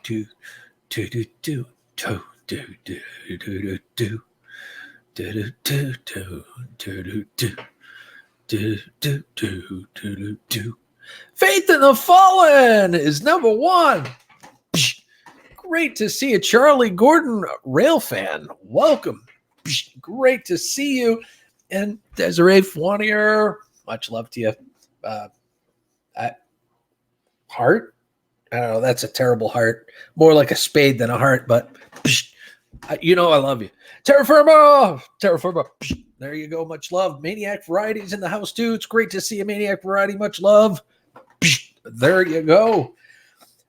do do do do do do do do do do do do do do. Faith in the Fallen is number one. Great to see you, Charlie Gordon, rail fan. Welcome. Great to see you. And Desiree Fournier, much love to you. Heart? I don't know. That's a terrible heart. More like a spade than a heart, but you know I love you. Terra Firma. There you go. Much love. Maniac Variety's in the house, too. It's great to see you, Maniac Variety. Much love. There you go.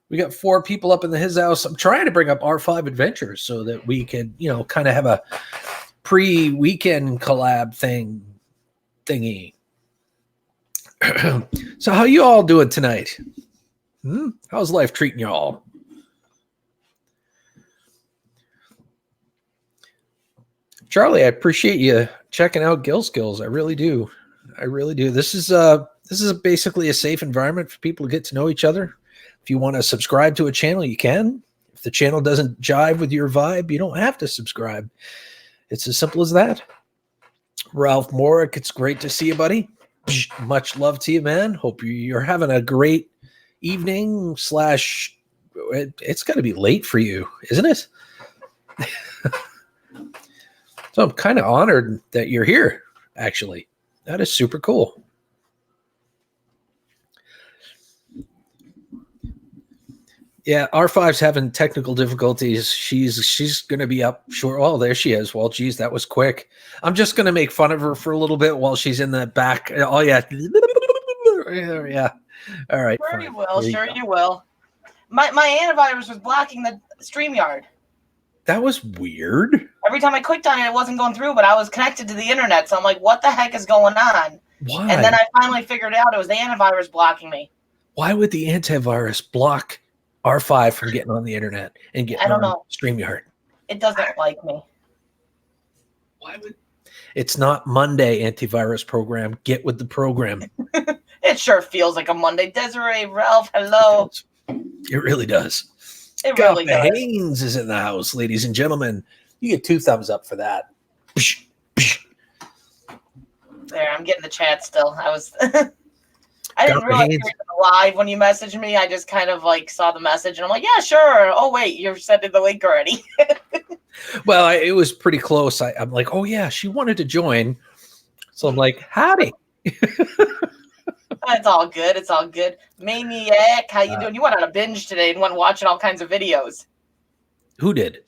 We got 4 people up in his house. I'm trying to bring up R5 Adventures so that we can, kind of have a pre-weekend collab thingy. So how you all doing tonight? How's life treating you all? Charlie, I appreciate you checking out Gill Skills. I really do. This is basically a safe environment for people to get to know each other. If you want to subscribe to a channel, you can. If the channel doesn't jive with your vibe, you don't have to subscribe. It's as simple as that. Ralph Morick, it's great to see you, buddy. Much love to you, man. Hope you're having a great evening / it's got to be late for you, isn't it? So I'm kind of honored that you're here, actually. That is super cool. Yeah, R5's having technical difficulties. She's going to be up short. Oh, there she is. Well, geez, that was quick. I'm just going to make fun of her for a little bit while she's in the back. Oh, yeah. Yeah. All right. Sure you will. Sure you will. My antivirus was blocking the StreamYard. That was weird. Every time I clicked on it, it wasn't going through, but I was connected to the internet. So I'm like, what the heck is going on? Why? And then I finally figured out it was the antivirus blocking me. Why would the antivirus block R5 from getting on the internet and getting on StreamYard? It doesn't like me. Why would? It's not Monday, antivirus program. Get with the program. It sure feels like a Monday. Desiree, Ralph, hello. It really does. It really does. Haynes is in the house, ladies and gentlemen. You get 2 thumbs up for that. There, I'm getting the chat still. I didn't realize you were live when you messaged me. I just kind of saw the message and I'm like, yeah, sure. Oh, wait, you're sending the link already. Well, it was pretty close. I'm like, oh, yeah, she wanted to join. So I'm like, howdy. It's all good. It's all good. Maniac, how you doing? You went on a binge today and went watching all kinds of videos. Who did?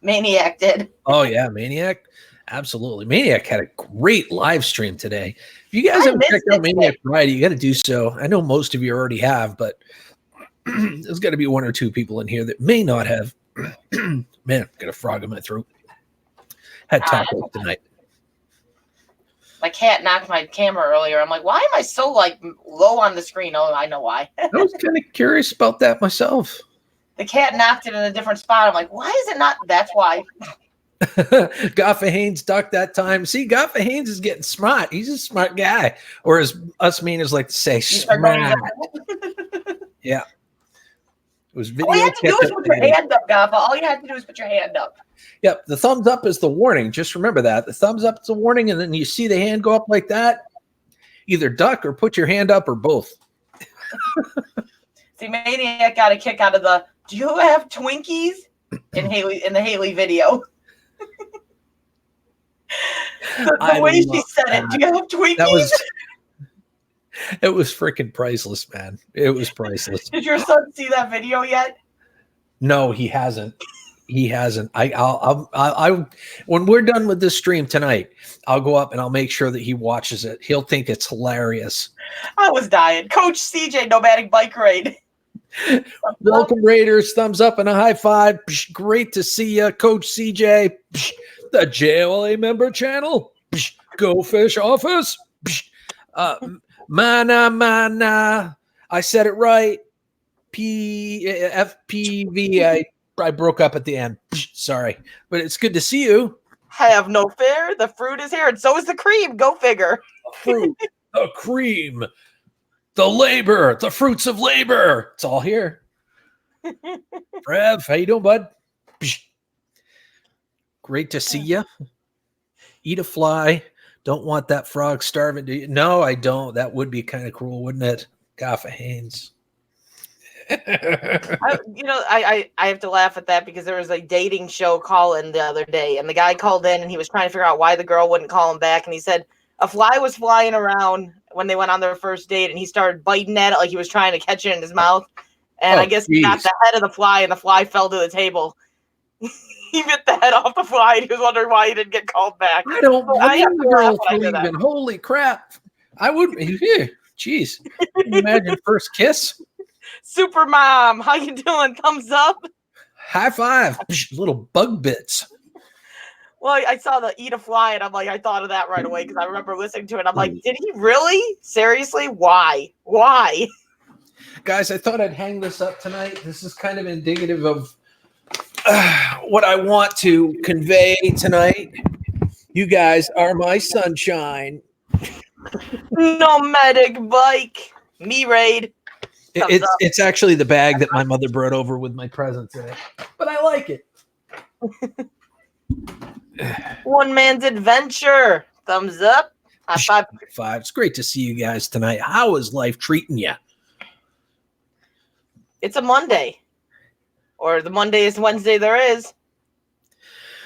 Maniac did. Oh, yeah, Maniac. Absolutely. Maniac had a great live stream today. If you guys haven't checked out Maniac Variety, you got to do so. I know most of you already have, but there's got to be 1 or 2 people in here that may not have. Man, I've got a frog in my throat. Had tacos tonight. My cat knocked my camera earlier. I'm like, why am I so low on the screen? Oh, I know why. I was kind of curious about that myself. The cat knocked it in a different spot. I'm like, why is it not? That's why. Gaffa Haynes ducked that time. See, Gaffa Haynes is getting smart. He's a smart guy. Or as us meaners like to say, smart. Yeah. It was video. All you have to do is put your hand up, Gaffa. All you have to do is put your hand up. Yep. The thumbs up is the warning. Just remember that. The thumbs up is a warning, and then you see the hand go up like that. Either duck or put your hand up or both. See, Maniac got a kick out of the "Do you have Twinkies?" in the Haley video. the way she said it. Do you have Twinkies? It was freaking priceless, man. It was priceless. Did your son see that video yet? No, he hasn't. He hasn't. I when we're done with this stream tonight, I'll go up and I'll make sure that he watches it. He'll think it's hilarious. I was dying. Coach CJ, Nomadic Bike Raid. Welcome, Raiders. Thumbs up and a high five. Great to see you, Coach CJ. The JLA member channel. Go Fish Office. Mana. I said it right. FPV. I broke up at the end. Sorry. But it's good to see you. Have no fear. The fruit is here, and so is the cream. Go figure. The fruit, the cream, the labor, the fruits of labor. It's all here. Rev, how you doing, bud? Great to see you. Eat a fly. Don't want that frog starving, do you? No, I don't. That would be kind of cruel, wouldn't it? Gaffa Haynes. I have to laugh at that because there was a dating show call-in the other day, and the guy called in and he was trying to figure out why the girl wouldn't call him back, and he said a fly was flying around when they went on their first date, and he started biting at it like he was trying to catch it in his mouth, and I guess he got the head of the fly, and the fly fell to the table. He bit the head off the fly, and he was wondering why he didn't get called back. I don't blame the girl for leaving. Holy crap. I would. Jeez. Can you imagine first kiss? Super mom, how you doing? Thumbs up. High five. Little bug bits. Well, I saw the eat a fly, and I'm like, I thought of that right away because I remember listening to it. I'm like, did he really? Seriously? Why? Why? Guys, I thought I'd hang this up tonight. This is kind of indicative of what I want to convey tonight. You guys are my sunshine. Nomadic bike. Me raid. It's actually the bag that my mother brought over with my presents in it. But I like it. One man's adventure. Thumbs up. High five. It's great to see you guys tonight. How is life treating you? It's a Monday. Or the Monday-est Wednesday there is.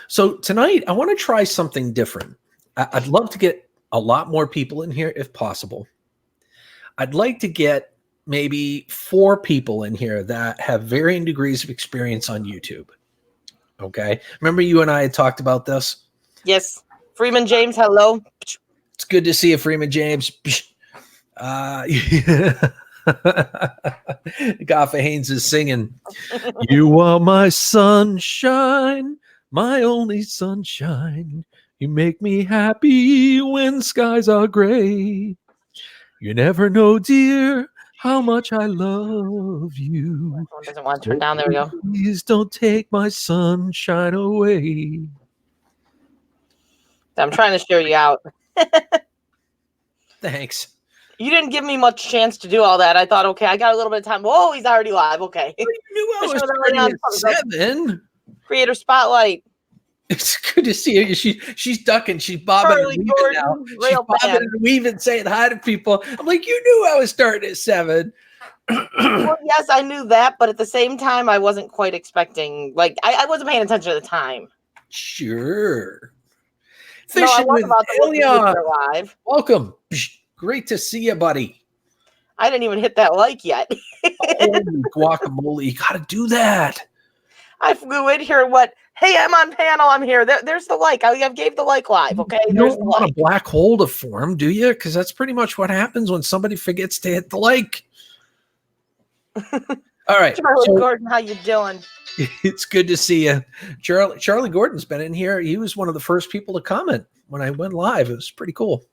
So tonight, I want to try something different. I'd love to get a lot more people in here if possible. I'd like to get maybe 4 people in here that have varying degrees of experience on YouTube. Okay. Remember you and I had talked about this? Yes. Freeman James, hello. It's good to see you, Freeman James. Gaffa Haynes is singing, "You are my sunshine, my only sunshine. You make me happy when skies are gray. You never know, dear, how much I love you. Doesn't want to turn down. There we go. Please don't take my sunshine away." I'm trying to show you out. Thanks. You didn't give me much chance to do all that. I thought, okay, I got a little bit of time. Whoa, he's already live. Okay. You knew I was starting at 7. Creator spotlight. It's good to see her. She's ducking. She's bobbing Charlie and weaving Gordon, now. She's rail bobbing fan. and weaving, saying hi to people. I'm like, you knew I was starting at 7. Well, yes, I knew that, but at the same time, I wasn't quite expecting. Like, I wasn't paying attention at the time. Sure. No, I Fishing was with about to Elliot. live. Welcome. Great to see you, buddy. I didn't even hit that like yet. Holy guacamole. You got to do that. I flew in here. What? Hey, I'm on panel. I'm here. There's the like. I gave the like live. Okay. You There's don't the want like. a black hole to form, do you? Because that's pretty much what happens when somebody forgets to hit the like. All right. Charlie Gordon, how you doing? It's good to see you. Charlie Gordon's been in here. He was one of the first people to comment when I went live. It was pretty cool.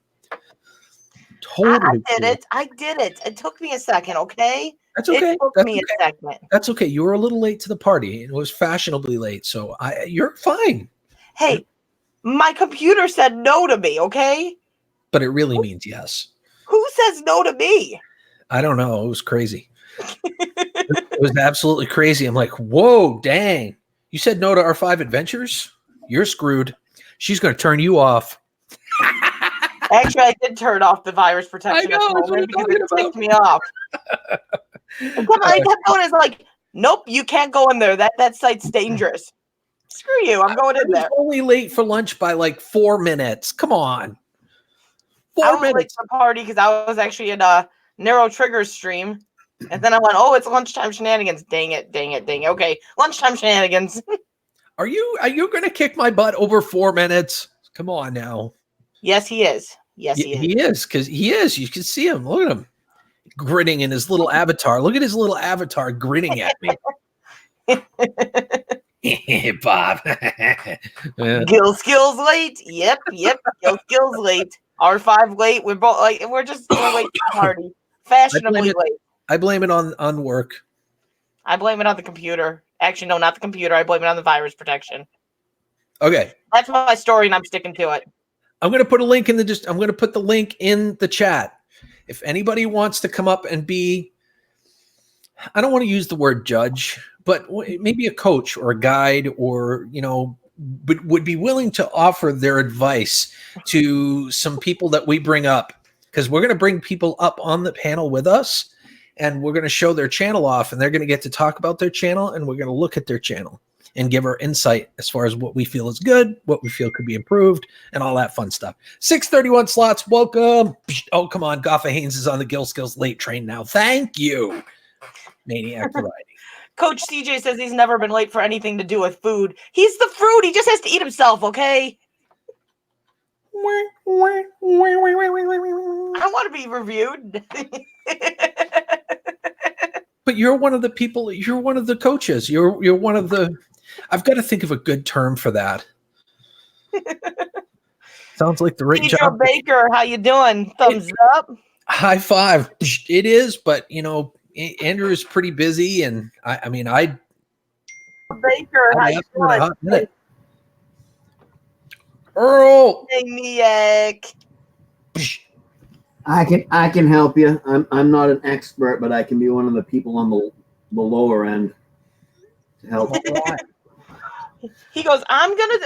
Totally. I did it. It took me a second, okay? That's okay. It took me a second. That's okay. You were a little late to the party. It was fashionably late, so you're fine. Hey, my computer said no to me, okay? But it really means yes. Who says no to me? I don't know. It was crazy. It was absolutely crazy. I'm like, whoa, dang. You said no to our 5 adventures? You're screwed. She's going to turn you off. Actually, I did turn off the virus protection at the moment because it ticked me off. I kept going. It's like, nope, you can't go in there. That site's dangerous. Screw you. I'm going in there. I was only late for lunch by like 4 minutes. Come on. 4 minutes. I was late to the party because I was actually in a Narrow Triggers stream. And then I went, oh, it's lunchtime shenanigans. Dang it. Okay, lunchtime shenanigans. Are you going to kick my butt over 4 minutes? Come on now. Yes, he is. Yes, he is. He is, because he is. You can see him. Look at him. Grinning in his little avatar. Look at his little avatar grinning at me. Bob. Gill skills late. Yep. Gill skills late. R5 late. We're both like we're late to the party. Fashionably late. I blame it on work. I blame it on the computer. Actually, no, not the computer. I blame it on the virus protection. Okay. That's my story, and I'm sticking to it. I'm going to put a link I'm going to put the link in the chat. If anybody wants to come up and be, I don't want to use the word judge, but maybe a coach or a guide, or but would be willing to offer their advice to some people that we bring up, because we're going to bring people up on the panel with us, and we're going to show their channel off, and they're going to get to talk about their channel, and we're going to look at their channel and give our insight as far as what we feel is good, what we feel could be improved, and all that fun stuff. 631 slots, welcome. Oh, come on. Goffa Haynes is on the Gill Skills late train now. Thank you, Maniac Variety. Coach CJ says he's never been late for anything to do with food. He's the fruit. He just has to eat himself, okay? I want to be reviewed. But you're one of the people, you're one of the coaches. You're one of the, I've got to think of a good term for that. Sounds like the right Pedro job. Baker, how you doing? Thumbs up. High five. It is, but Andrew is pretty busy, and I Baker, how you doing? Earl. Maniac. I can help you. I'm not an expert, but I can be one of the people on the lower end to help. He goes, I'm gonna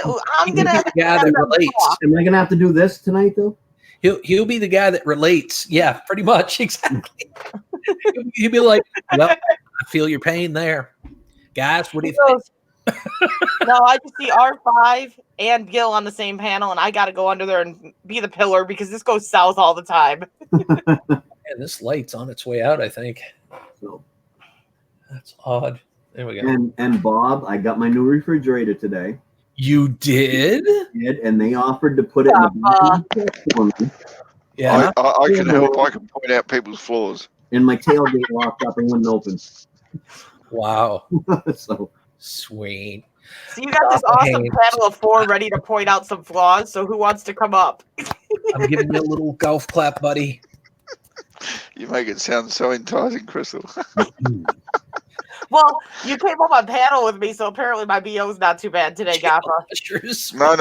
Yeah, that relates. Am I gonna have to do this tonight though? He'll be the guy that relates. Yeah, pretty much. Exactly. He'll be like, well, I feel your pain there. Guys, what do you think? No, I just see R5 and Gil on the same panel, and I got to go under there and be the pillar because this goes south all the time. And this light's on its way out, I think. So, that's odd. There we go. And Bob, I got my new refrigerator today. You did? And they offered to put it in the for me. Yeah. I can help. I can point out people's flaws. And my tailgate locked up and wouldn't open. Wow. So sweet. So you got this awesome panel of 4 ready to point out some flaws. So who wants to come up? I'm giving you a little golf clap, buddy. You make it sound so enticing, Crystal. Well, you came up on panel with me, so apparently my BO is not too bad today, Gaffa. No.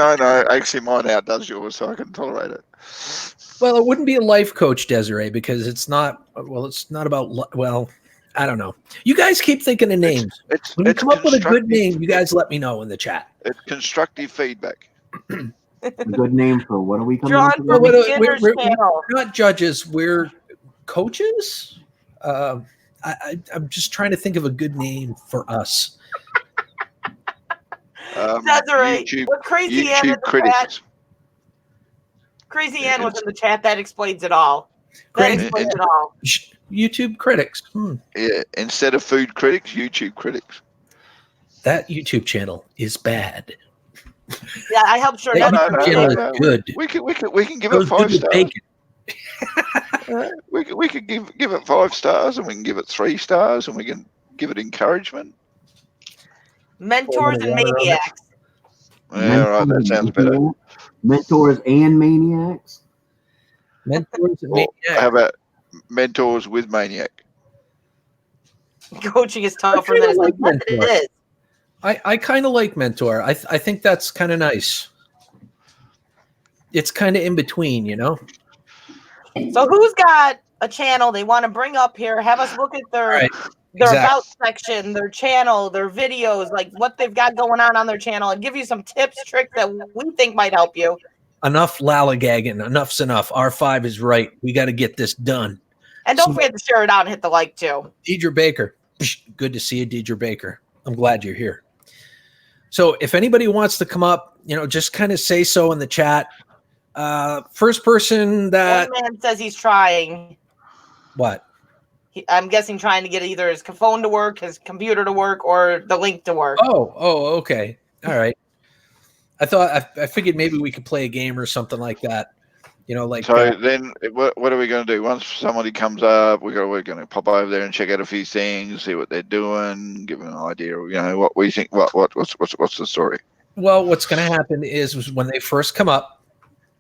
Actually, mine outdoes yours, so I can tolerate it. Well, it wouldn't be a life coach, Desiree, because it's not. Well, it's not about. Well, I don't know. You guys keep thinking of names. When you come up with a good name, you guys let me know in the chat. It's constructive feedback. a good name for what are we coming John up for with? beginners panel. We're not judges. We're coaches. I'm just trying to think of a good name for us. Desiree, what Crazy Ann in the critics. chat? Crazy Ann was in the chat. That explains it all. That explains it all. YouTube critics. Yeah, instead of food critics, YouTube critics. That YouTube channel is bad. Yeah, I helped sure. That YouTube channel is good. We can give it 5 stars. we could give it 5 stars, and we can give it 3 stars, and we can give it encouragement. Mentors and maniacs. Yeah, right. That sounds better. Mentors and maniacs. Mentors and maniacs. How about mentors with maniac? Coaching is tougher than it is. I kind of like mentor. I think that's kind of nice. It's kind of in between, So who's got a channel they want to bring up here? Have us look at their about section, their channel, their videos, like what they've got going on their channel, and give you some tips, tricks that we think might help you. Enough lallygagging. Enough's enough. R5 is right. We got to get this done. And don't forget to share it out and hit the like too. Deidre Baker. Good to see you, Deidre Baker. I'm glad you're here. So if anybody wants to come up, just kind of say so in the chat. First person that one man says he's trying. What? I'm guessing trying to get either his phone to work, his computer to work, or the link to work. Oh, okay. All right. I figured maybe we could play a game or something like that. So then, what are we going to do? Once somebody comes up, we're going to pop over there and check out a few things, see what they're doing, give them an idea of what we think. What's the story? Well, what's going to happen is when they first come up,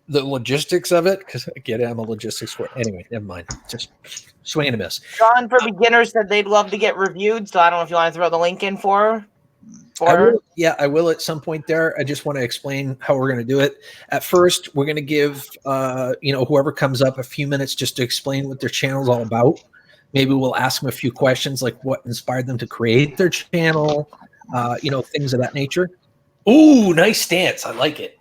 the logistics of it, because again, I'm a logistics for anyway. Never mind. Just swing and a miss. John for beginners said they'd love to get reviewed, so I don't know if you want to throw the link in for. I will at some point there. I just want to explain how we're going to do it. At first, we're going to give whoever comes up a few minutes just to explain what their channel is all about. Maybe we'll ask them a few questions like what inspired them to create their channel, things of that nature. Ooh, nice stance. I like it.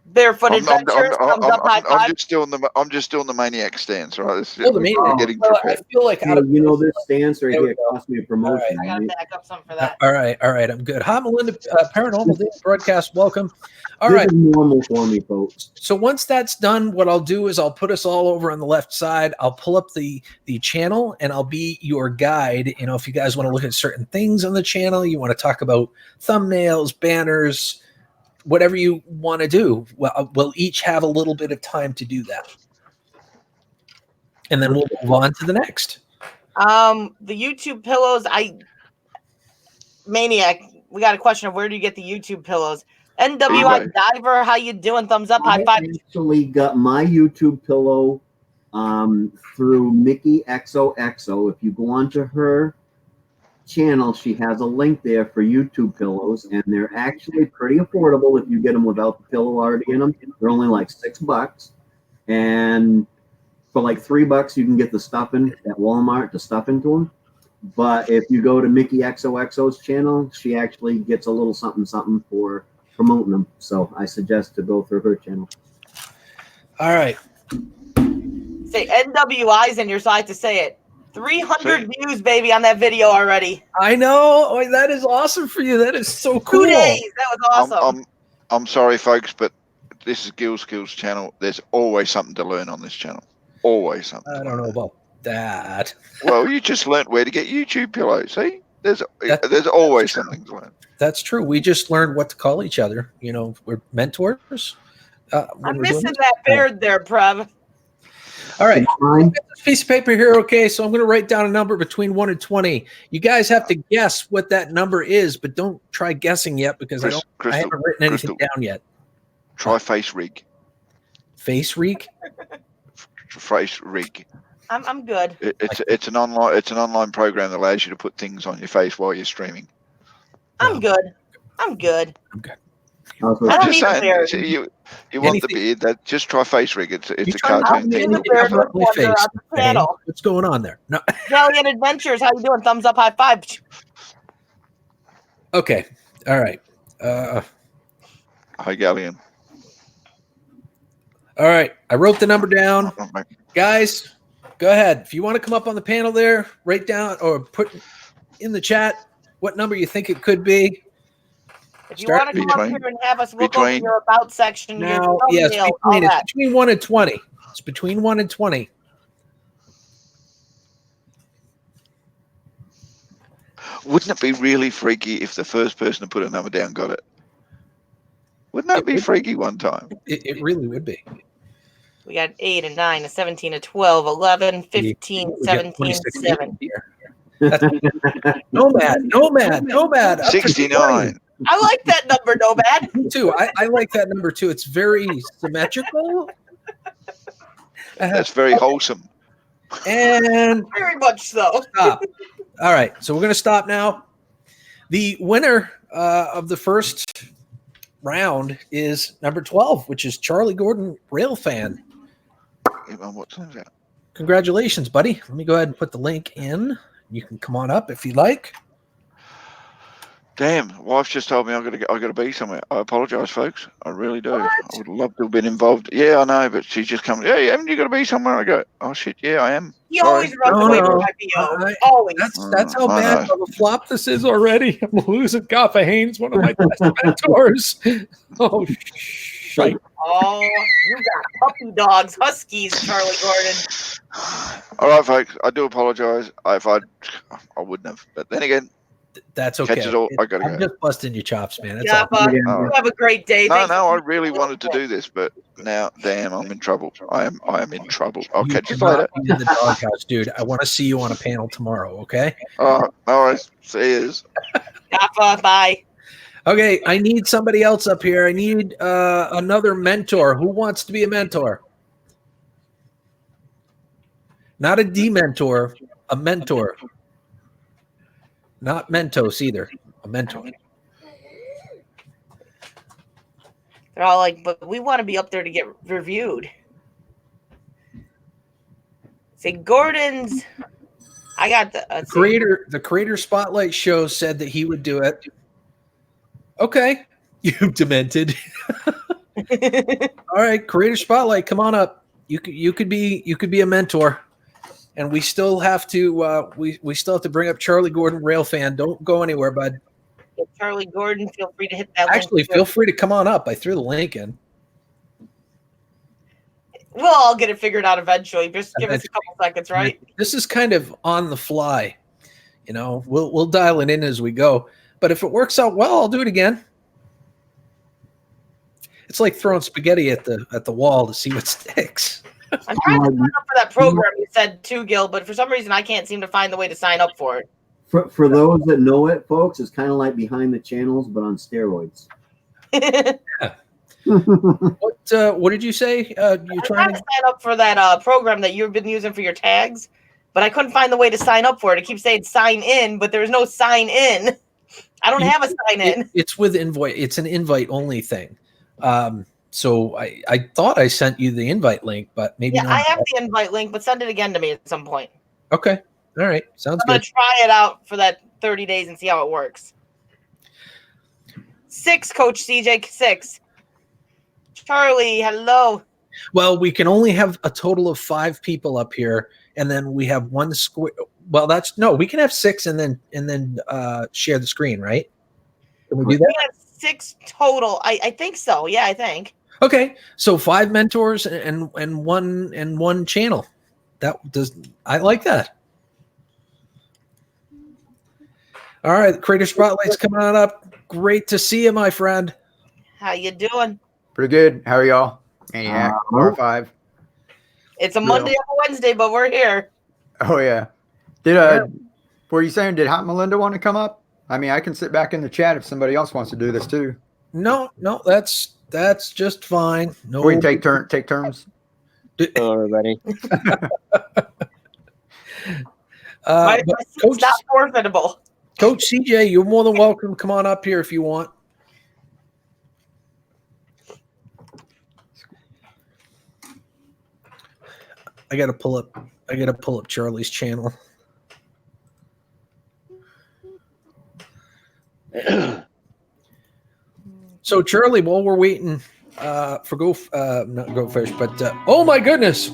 Barefoot Adventures, thumbs up, high I'm five. just doing the maniac stance, right? The maniac. We're getting Well, I prepared. feel like this stance right There we here go. cost me a promotion. I gotta Right? back up something for that. all right, I'm good. Hi, Melinda, Paranormal Daily Broadcast. Welcome. All This right. is normal for me, folks. So once that's done, what I'll do is I'll put us all over on the left side. I'll pull up the channel and I'll be your guide. If you guys want to look at certain things on the channel, you want to talk about thumbnails, banners, whatever you want to do. Well, we'll each have a little bit of time to do that. And then we'll move on to the next. The YouTube pillows, Maniac, we got a question of where do you get the YouTube pillows? NWI Diver, how you doing? Thumbs up, high five. I actually got my YouTube pillow through Mickey XOXO. If you go onto her channel, she has a link there for YouTube pillows, and they're actually pretty affordable if you get them without the pillow already in them. They're only like $6, and for like $3 you can get the stuffing at Walmart to stuff into them. But if you go to Mickey XOXO's channel, she actually gets a little something for promoting them. So I suggest to go through her channel. All right. Say NWI's in your side to say it. 300 views, baby, on that video already. I know. Oh, that is awesome for you. That is so cool. 2 days. That was awesome. I'm sorry, folks, but this is Gil Skills channel. There's always something to learn on this channel. Always something. I don't know about that. Well, you just learned where to get YouTube pillows. See, there's always something to learn. That's true. We just learned what to call each other. We're mentors. I'm missing that beard there, Prev. All right. This piece of paper here. Okay, so I'm going to write down a number between 1 and 20. You guys have to guess what that number is, but don't try guessing yet because I haven't written anything down yet. Try Face Rig. Face Rig. Face Rig. I'm good. It's an online program that allows you to put things on your face while you're streaming. I'm good. I'm good. I don't need a beard. You want the beard? Just try Face Rig. It's a cartoon thing. What's going on there? No. Galleon Adventures, how you doing? Thumbs up, high five. Okay. All right. Hi, Galleon. All right. I wrote the number down. Guys, go ahead. If you want to come up on the panel there, write down or put in the chat what number you think it could be. If you want to come up here and have us look over your about section, now, yes, it's between 1 and 20. It's between 1 and 20. Wouldn't it be really freaky if the first person to put a number down got it? Wouldn't that be freaky one time? It really would be. We got 8 and 9 and 17 and 12, 11, 15, 17, 7. Nomad. 69. I like that number, Nomad. Me too. I like that number too. It's very symmetrical. That's very wholesome. And very much so. Stop. All right. So we're going to stop now. The winner of the first round is number 12, which is Charlie Gordon, Railfan. What time's that? Congratulations, buddy. Let me go ahead and put the link in. You can come on up if you like. Damn, wife's just told me I got to be somewhere. I apologize, folks. I really do. What? I would love to have been involved. Yeah, I know, but she's just coming. Hey, haven't you got to be somewhere? I go, oh shit, yeah, I am. He always runs away from my BO. Always. That's how bad of a flop this is already. I'm losing Gaffa Haynes, one of my best mentors. Oh, shite. Oh, you got puppy dogs, huskies, Charlie Gordon. All right, folks. I do apologize. I wouldn't have, but then again. That's okay. I gotta I'm just busting your chops, man. That's all. You have a great day. No, I really wanted to do this, but now, damn, I'm in trouble. I am in trouble. I'll catch you later. In the doghouse, dude. I want to see you on a panel tomorrow. Okay. All right. See you. Bye. Okay, I need somebody else up here. I need another mentor. Who wants to be a mentor? Not a dementor, a mentor. Not Mentos either. A mentor. They're all like, but we want to be up there to get reviewed. Say Gordon's I got the The creator spotlight show said that he would do it. Okay, you demented. All right, creator spotlight, come on up. You could be a mentor, and we still have to we still have to bring up Charlie Gordon, rail fan. Don't go anywhere, bud. Charlie Gordon, feel free to hit that. Actually, link. feel free to come on up. I threw the link in. We'll all get it figured out eventually. Just give us a couple seconds, right? This is kind of on the fly. You know, we'll dial it in as we go. But if it works out well, I'll do it again. It's like throwing spaghetti at the wall to see what sticks. I'm trying to sign up for that program you said too, Gil, but for some reason I can't seem to find the way to sign up for it. For those that know it, folks, it's kind of like Behind the Channels, but on steroids. What did you say? You're trying to sign up for that program that you've been using for your tags, but I couldn't find the way to sign up for it. It keeps saying sign in, but there's no sign in. I don't have a sign in. It's with invite. It's an invite only thing. So I thought I sent you the invite link, but maybe not. I have the invite link, but send it again to me at some point. Okay. All right. Sounds I'm good. going to try it out for that 30 days and see how it works. 6, Coach CJ, 6. Charlie, hello. Well, we can only have a total of 5 people up here, and then we have one square. Well, we can have 6 and then share the screen, right? Can we do that? We have 6 total. I think so. Yeah, I think. Okay, so 5 mentors and one channel. I like that. All right, Creator Spotlight's coming on up. Great to see you, my friend. How you doing? Pretty good. How are y'all? Maniac, R5. It's a Monday or a Wednesday, but we're here. Oh yeah. Were you saying did Hot Melinda want to come up? I mean, I can sit back in the chat if somebody else wants to do this too. No, that's just fine. No, We can take turns. Hello, everybody. It's not forfeitable. Coach CJ, you're more than welcome. Come on up here if you want. I gotta pull up Charlie's channel. So Charlie, while we're waiting for not Go Fish, but oh my goodness.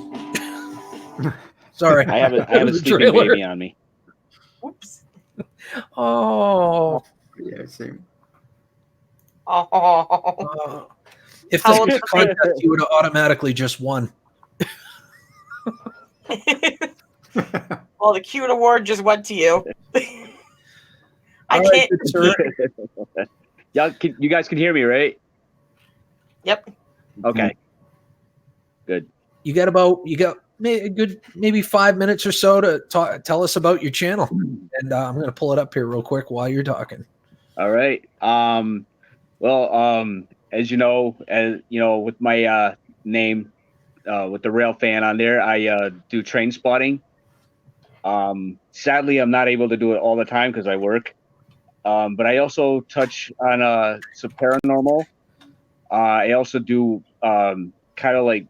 Sorry. I have a sleeping trailer. baby on me. Oops. Oh. Yeah, same. Oh. If How this old was a is contest, you would have automatically just won. Well, the cute award just went to you. I All right, can't. good sir. You guys can hear me, right? Yep. Okay. Good. You got a good maybe 5 minutes or so to tell us about your channel, and I'm going to pull it up here real quick while you're talking. All right. As you know, with my name, with the rail fan on there, I do train spotting. Sadly, I'm not able to do it all the time because I work. But I also touch on some paranormal. I also do kind of like,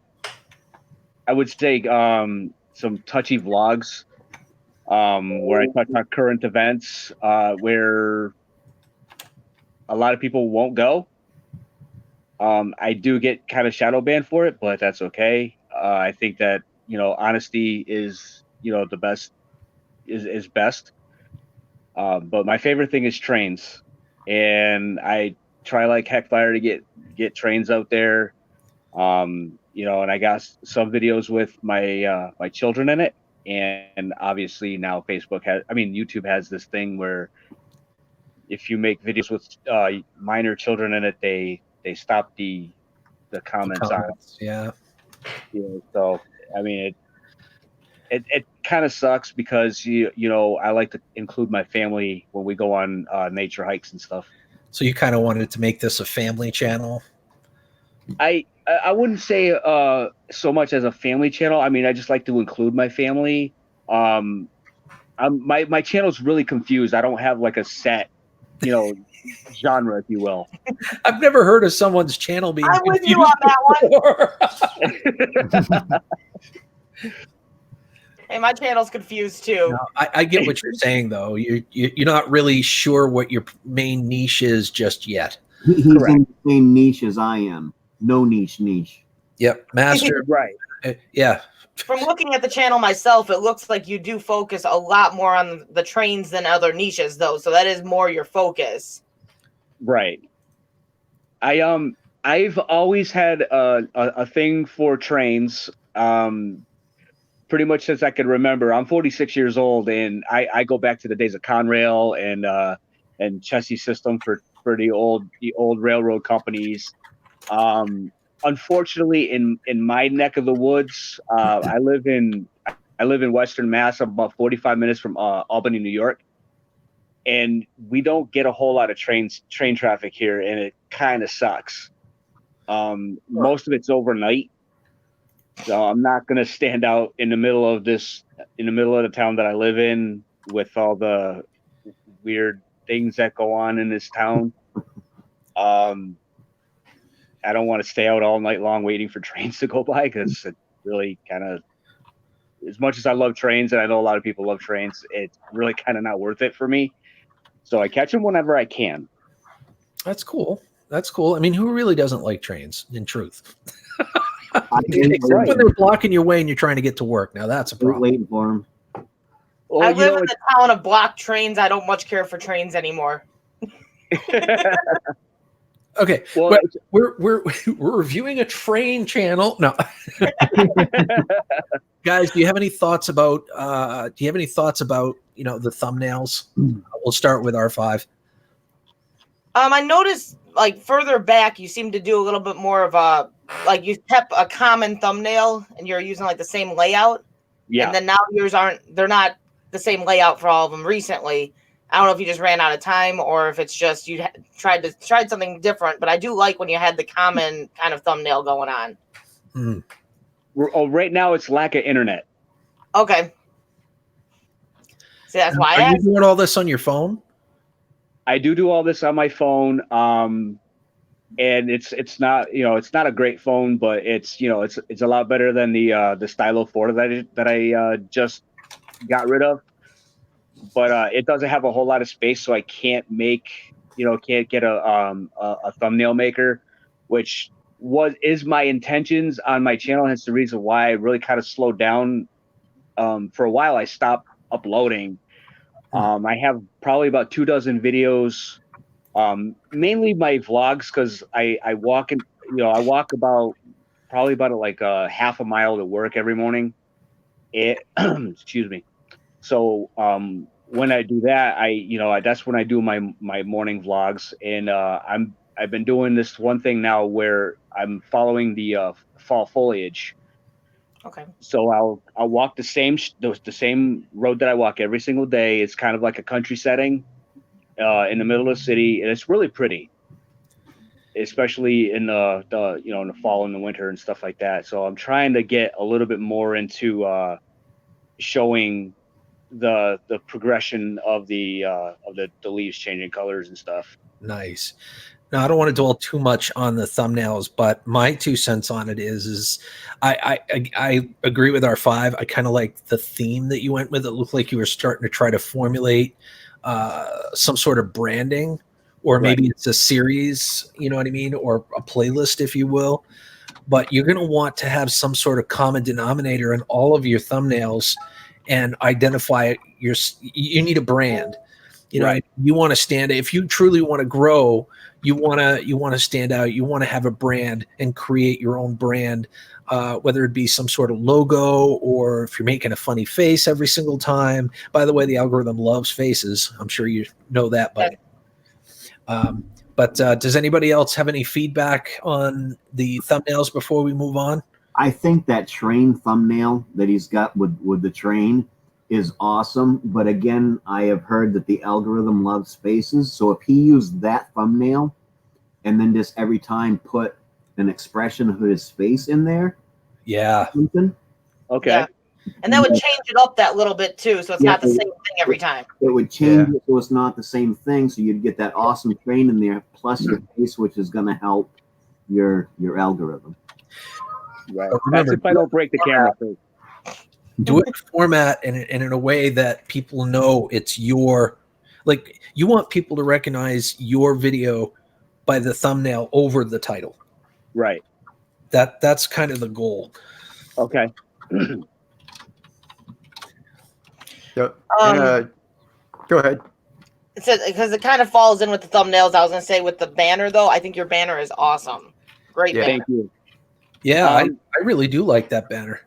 I would say, some touchy vlogs where I touch on current events where a lot of people won't go. I do get kind of shadow banned for it, but that's okay. I think that, honesty is, the best is best. But my favorite thing is trains, and I try like heck fire to get trains out there. And I got some videos with my my children in it, and obviously now YouTube has this thing where if you make videos with minor children in it, they stop the comments on it. Yeah. So I mean it kind of sucks because I like to include my family when we go on nature hikes and stuff. So you kind of wanted to make this a family channel? I wouldn't say so much as a family channel. I mean, I just like to include my family. My channel's really confused. I don't have like a set, genre, if you will. I've never heard of someone's channel being I'm with confused you on that one. before. Hey, my channel's confused too. No, I get what you're saying, though. You're not really sure what your main niche is just yet. He's Correct. in the same niche as I am. No niche. Yep, master. Right. Yeah, From looking at the channel myself, it looks like you do focus a lot more on the trains than other niches, though. So that is more your focus. Right. I've always had a thing for trains. Pretty much since I can remember. I'm 46 years old, and I go back to the days of Conrail and chassis system for the old railroad companies. Unfortunately, in my neck of the woods, I live in Western Mass. I'm about 45 minutes from Albany, New York, and we don't get a whole lot of train traffic here, and it kind of sucks. Most of it's overnight. So I'm not going to stand out in the middle of the town that I live in with all the weird things that go on in this town. I don't want to stay out all night long waiting for trains to go by, because it really kind of, as much as I love trains, and I know a lot of people love trains, it's really kind of not worth it for me. So I catch them whenever I can. that's cool. That's cool. I mean, who really doesn't like trains, in truth? Except When they're blocking your way and you're trying to get to work. Now that's a problem. waiting for him. Well, I live in the town of blocked trains. I don't much care for trains anymore. Okay, well, but we're reviewing a train channel. No, guys, do you have any thoughts about the thumbnails? We'll start with R5. I noticed like further back, you seem to do a little bit more of a, like you kept a common thumbnail and you're using like the same layout. yeah. And then now they're not the same layout for all of them recently. I don't know if you just ran out of time or if it's just you tried something different, but I do like when you had the common kind of thumbnail going on. Right now it's lack of internet. Okay. See, that's why I Are you asked. doing all this on your phone? I do all this on my phone. And it's not, it's not a great phone, but it's a lot better than the Stylo 4 that I just got rid of. But it doesn't have a whole lot of space, so I can't get a thumbnail maker, which is my intentions on my channel. Hence the reason why I really kind of slowed down. For a while, I stopped uploading. I have probably about 24 videos, mainly my vlogs, because I walk probably about like a half a mile to work every morning. Excuse me. So when I do that, that's when I do my morning vlogs, and I've been doing this one thing now where I'm following the fall foliage. Okay. So I'll walk the same road that I walk every single day. It's kind of like a country setting in the middle of the city, and it's really pretty, especially in the in the fall and the winter and stuff like that. So I'm trying to get a little bit more into showing the progression of the leaves changing colors and stuff. Nice. Now, I don't want to dwell too much on the thumbnails, but my 2 cents on it is I agree with R5. I kind of like the theme that you went with. It looked like you were starting to try to formulate some sort of branding, or maybe it's a series, you know what I mean, or a playlist, if you will. But you're going to want to have some sort of common denominator in all of your thumbnails and identify you need a brand. You want to stand, if you truly want to grow, you want to stand out, you want to have a brand and create your own brand, whether it be some sort of logo, or if you're making a funny face every single time. By the way, the algorithm loves faces. I'm sure you know that, buddy. But does anybody else have any feedback on the thumbnails before we move on? I think that train thumbnail that he's got with the train is awesome. But again, I have heard that the algorithm loves faces. So if he used that thumbnail and then just every time put an expression of his face in there. Yeah. Something. Okay. Yeah. And that would change it up that little bit too. So it's not the same thing every time. It would change it so it's not the same thing. So you'd get that awesome train in there plus your face, which is going to help your algorithm. Right. But remember, That's if I don't break the camera. Do it in a format and in a way that people know it's your, like, you want people to recognize your video by the thumbnail over the title. Right. That's kind of the goal. Okay. Yep. Go ahead. It says because it kind of falls in with the thumbnails. I was gonna say with the banner though, I think your banner is awesome. Great Yeah. banner. Thank you. Yeah, Um, I really do like that banner.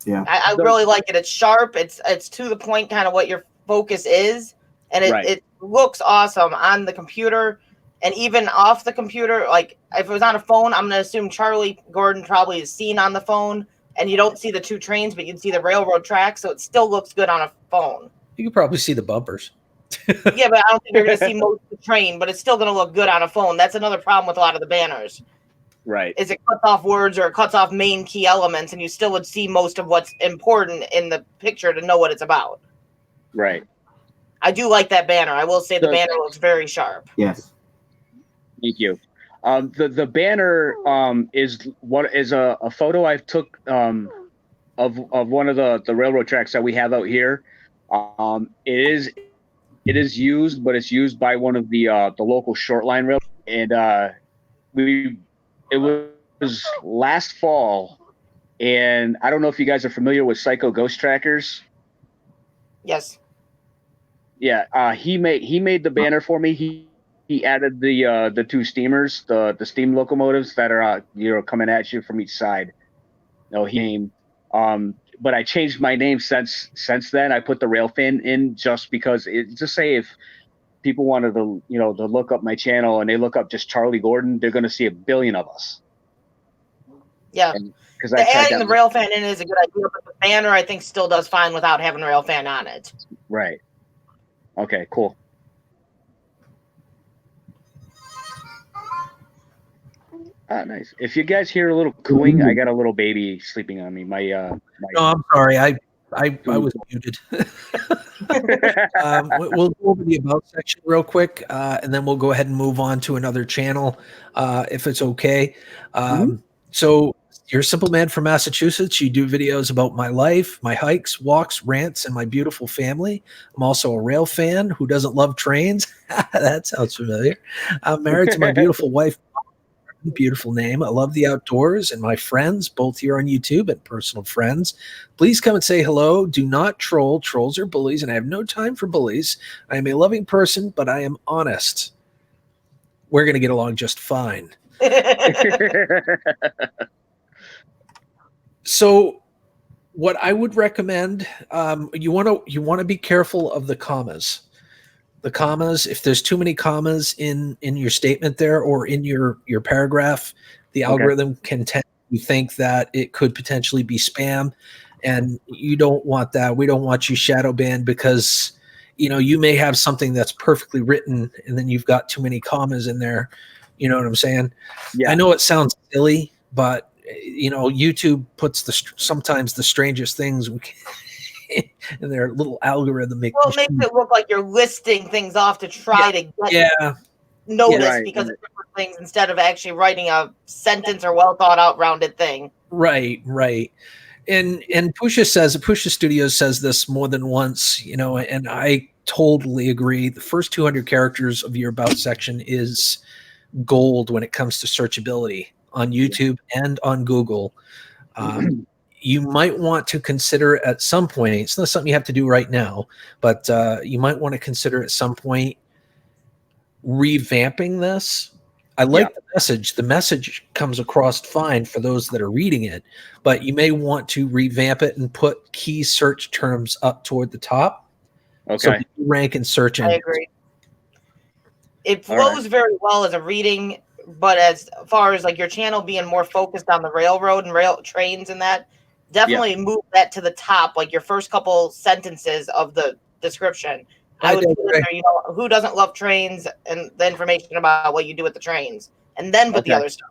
I really like it. It's sharp. It's to the point, kind of what your focus is, and Right. it looks awesome on the computer and even off the computer. Like if it was on a phone, I'm gonna assume Charlie Gordon probably is seen on the phone, and you don't see the two trains, but you'd see the railroad tracks, so it still looks good on a phone. You could probably see the bumpers. Yeah, but I don't think you're gonna see most of the train, but it's still gonna look good on a phone. That's another problem with a lot of the banners. Right. Is it cuts off words or it cuts off main key elements, and you still would see most of what's important in the picture to know what it's about. Right. I do like that banner. I will say the So- banner looks very sharp. Yes. Thank you. The banner is a photo I took of one of the railroad tracks that we have out here. It is used, but it's used by one of the local short line rail, and it was last fall, and I don't know if you guys are familiar with Psycho Ghost Trackers. Yes. Yeah, he made the banner for me. He added the two steamers, the steam locomotives that are coming at you from each side. No, but I changed my name since then. I put the Railfan in just because just say if people wanted to to look up my channel and they look up just Charlie Gordon, they're going to see a billion of us. Yeah. Because Adding the Railfan in is a good idea, but the banner I think still does fine without having Railfan on it. Right. Okay. Cool. Ah, nice. If you guys hear a little cooing, I got a little baby sleeping on me. No, I'm sorry. I was muted. We'll go over the about section real quick, and then we'll go ahead and move on to another channel, if it's okay. So you're a simple man from Massachusetts. You do videos about my life, my hikes, walks, rants, and my beautiful family. I'm also a rail fan who doesn't love trains. That sounds familiar. I'm married to my beautiful wife. Beautiful name. I love the outdoors and my friends, both here on YouTube and personal friends. Please come and say hello. Do not troll. Trolls are bullies, and I have no time for bullies. I am a loving person, but I am honest. We're going to get along just fine. So what I would recommend, you want to be careful of the commas. The commas, if there's too many commas in your statement there or in your paragraph, the algorithm can tend to think that it could potentially be spam, and you don't want that. We don't want you shadow banned because you may have something that's perfectly written and then you've got too many commas in there. You know what I'm saying? Yeah. I know it sounds silly, but YouTube puts sometimes the strangest things in their little algorithmic. Well, it makes it look like you're listing things off to try to get noticed Right. because of different things instead of actually writing a sentence or well thought out rounded thing. Right. And Pusha Studios says this more than once, and I totally agree. The first 200 characters of your about section is gold when it comes to searchability on YouTube and on Google. You might want to consider at some point, it's not something you have to do right now, but you might want to consider at some point revamping this. I like the message. The message comes across fine for those that are reading it, but you may want to revamp it and put key search terms up toward the top. Okay. So you rank in search I engines. agree. It flows very well as a reading, but as far as like your channel being more focused on the railroad and rail trains and that, definitely move that to the top, like your first couple sentences of the description. I would put in there, who doesn't love trains and the information about what you do with the trains, and then put the other stuff.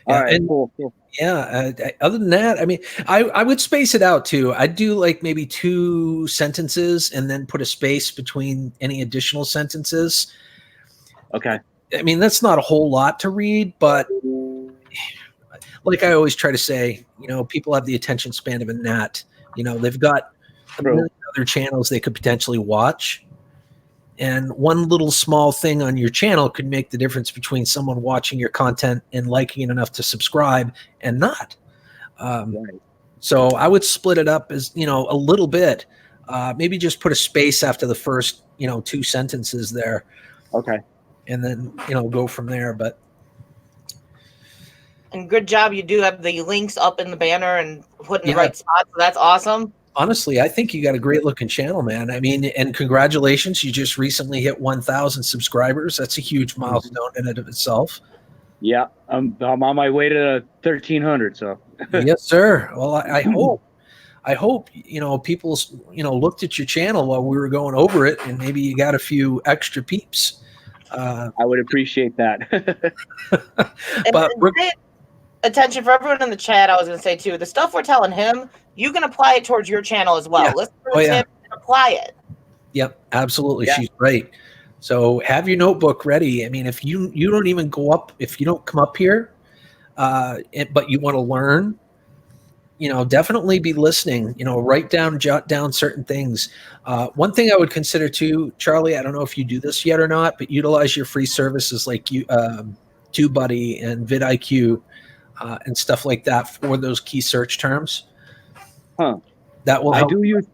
All right, and, cool. Yeah. Other than that, I mean, I would space it out too. I'd do like maybe 2 sentences and then put a space between any additional sentences. Okay. I mean, that's not a whole lot to read, but like I always try to say, people have the attention span of a gnat. They've got a million other channels they could potentially watch. And one little small thing on your channel could make the difference between someone watching your content and liking it enough to subscribe and not. So I would split it up as, a little bit. Maybe just put a space after the first, 2 sentences there. Okay. And then, go from there. But And good job. You do have the links up in the banner and put in the right spot. So that's awesome. honestly, I think you got a great looking channel, man. I mean, and congratulations. You just recently hit 1,000 subscribers. That's a huge milestone in and of itself. Yeah, I'm on my way to 1,300. So Yes, sir. Well, I hope, people, looked at your channel while we were going over it, and maybe you got a few extra peeps. I would appreciate that. But pay attention for everyone in the chat. I was going to say too, the stuff we're telling him, you can apply it towards your channel as well. Yeah. Listen to him and apply it. Yep, absolutely. Yeah. She's great. So have your notebook ready. I mean, if you don't even go up, if you don't come up here, but you want to learn, definitely be listening, write down, jot down certain things. One thing I would consider too, Charlie, I don't know if you do this yet or not, but utilize your free services like TubeBuddy and vidIQ and stuff like that for those key search terms. Huh. That will I help. do use.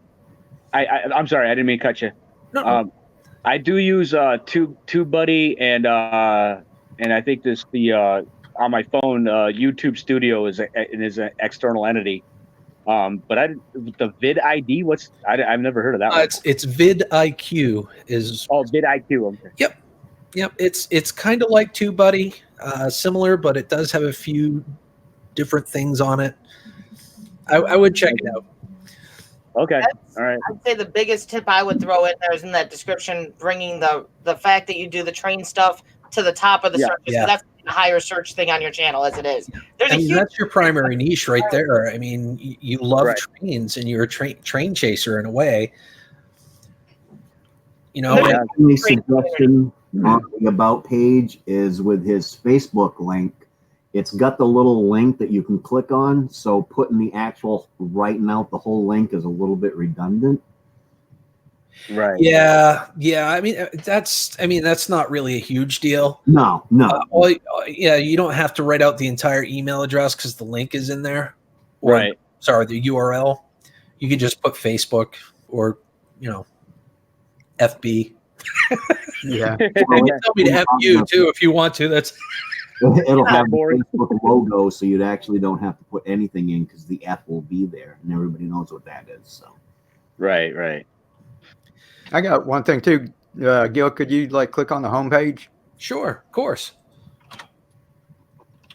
I'm sorry, I didn't mean to cut you. No. I do use TubeBuddy and I think on my phone YouTube Studio is an external entity. But the vidID, I've never heard of that one. It's vidIQ is. Oh, vidIQ. Okay. Yep. It's kind of like TubeBuddy, similar, but it does have a few different things on it. I would check it out. Okay. All right. I'd say the biggest tip I would throw in there is in that description, bringing the fact that you do the train stuff to the top of the search. Yeah. So that's a higher search thing on your channel as it is. There's That's your primary niche right there. I mean, you love Right. trains, and you're a train chaser in a way. Yeah. My only suggestion on the About page is with his Facebook link. It's got the little link that you can click on, so putting the actual writing out the whole link is a little bit redundant. Right. Yeah. I mean, that's not really a huge deal. No. You don't have to write out the entire email address because the link is in there. Or, Right. Sorry, the URL. You can just put Facebook or FB. Yeah. You can tell me to FU too if you want to. That's It'll have the boring. Facebook logo, so you actually don't have to put anything in because the F will be there, and everybody knows what that is. So. Right. I got one thing too. Gil, could you click on the homepage? sure, of course.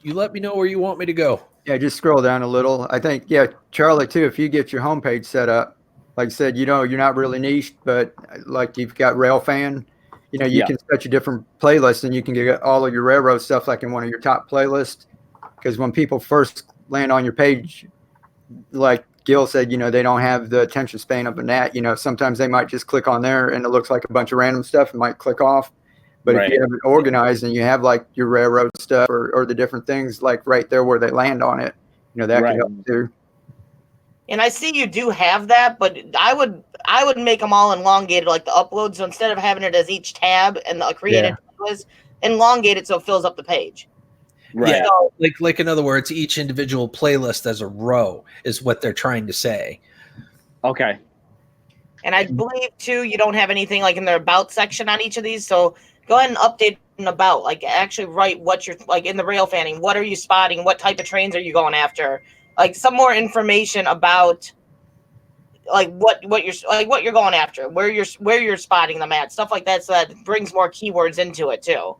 You let me know where you want me to go. Yeah, just scroll down a little. I think, Charlie too, if you get your homepage set up, like I said, you're not really niched, but like you've got Railfan, you can set your different playlists and you can get all of your railroad stuff like in one of your top playlists. Because when people first land on your page, like Gil said, they don't have the attention span of a gnat. Sometimes they might just click on there and it looks like a bunch of random stuff and might click off. But Right. if you have it organized and you have like your railroad stuff or the different things like right there where they land on it, that Right. can help too. And I see you do have that, but I would make them all elongated, like the upload. So instead of having it as each tab and the created playlist, elongate it so it fills up the page. Right. Yeah. So, Like in other words, each individual playlist as a row is what they're trying to say. Okay. and I believe too, you don't have anything like in their about section on each of these. So go ahead and update an about, like actually write what you're like in the rail fanning. What are you spotting? What type of trains are you going after? Like some more information about like what you're going after, where you're spotting them at, stuff like that, so that brings more keywords into it too.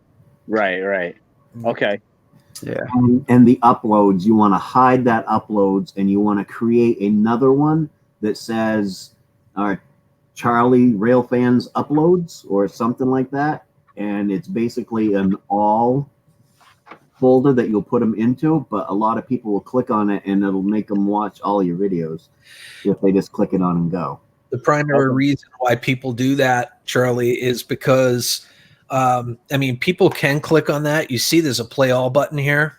Right. Okay. Yeah. And the uploads, you want to hide that uploads, and you want to create another one that says Charlie Railfans uploads or something like that, and it's basically an all folder that you'll put them into, but a lot of people will click on it and it'll make them watch all your videos if they just click it on and go. The primary reason why people do that, Charlie, is because people can click on that. You see there's a play all button here.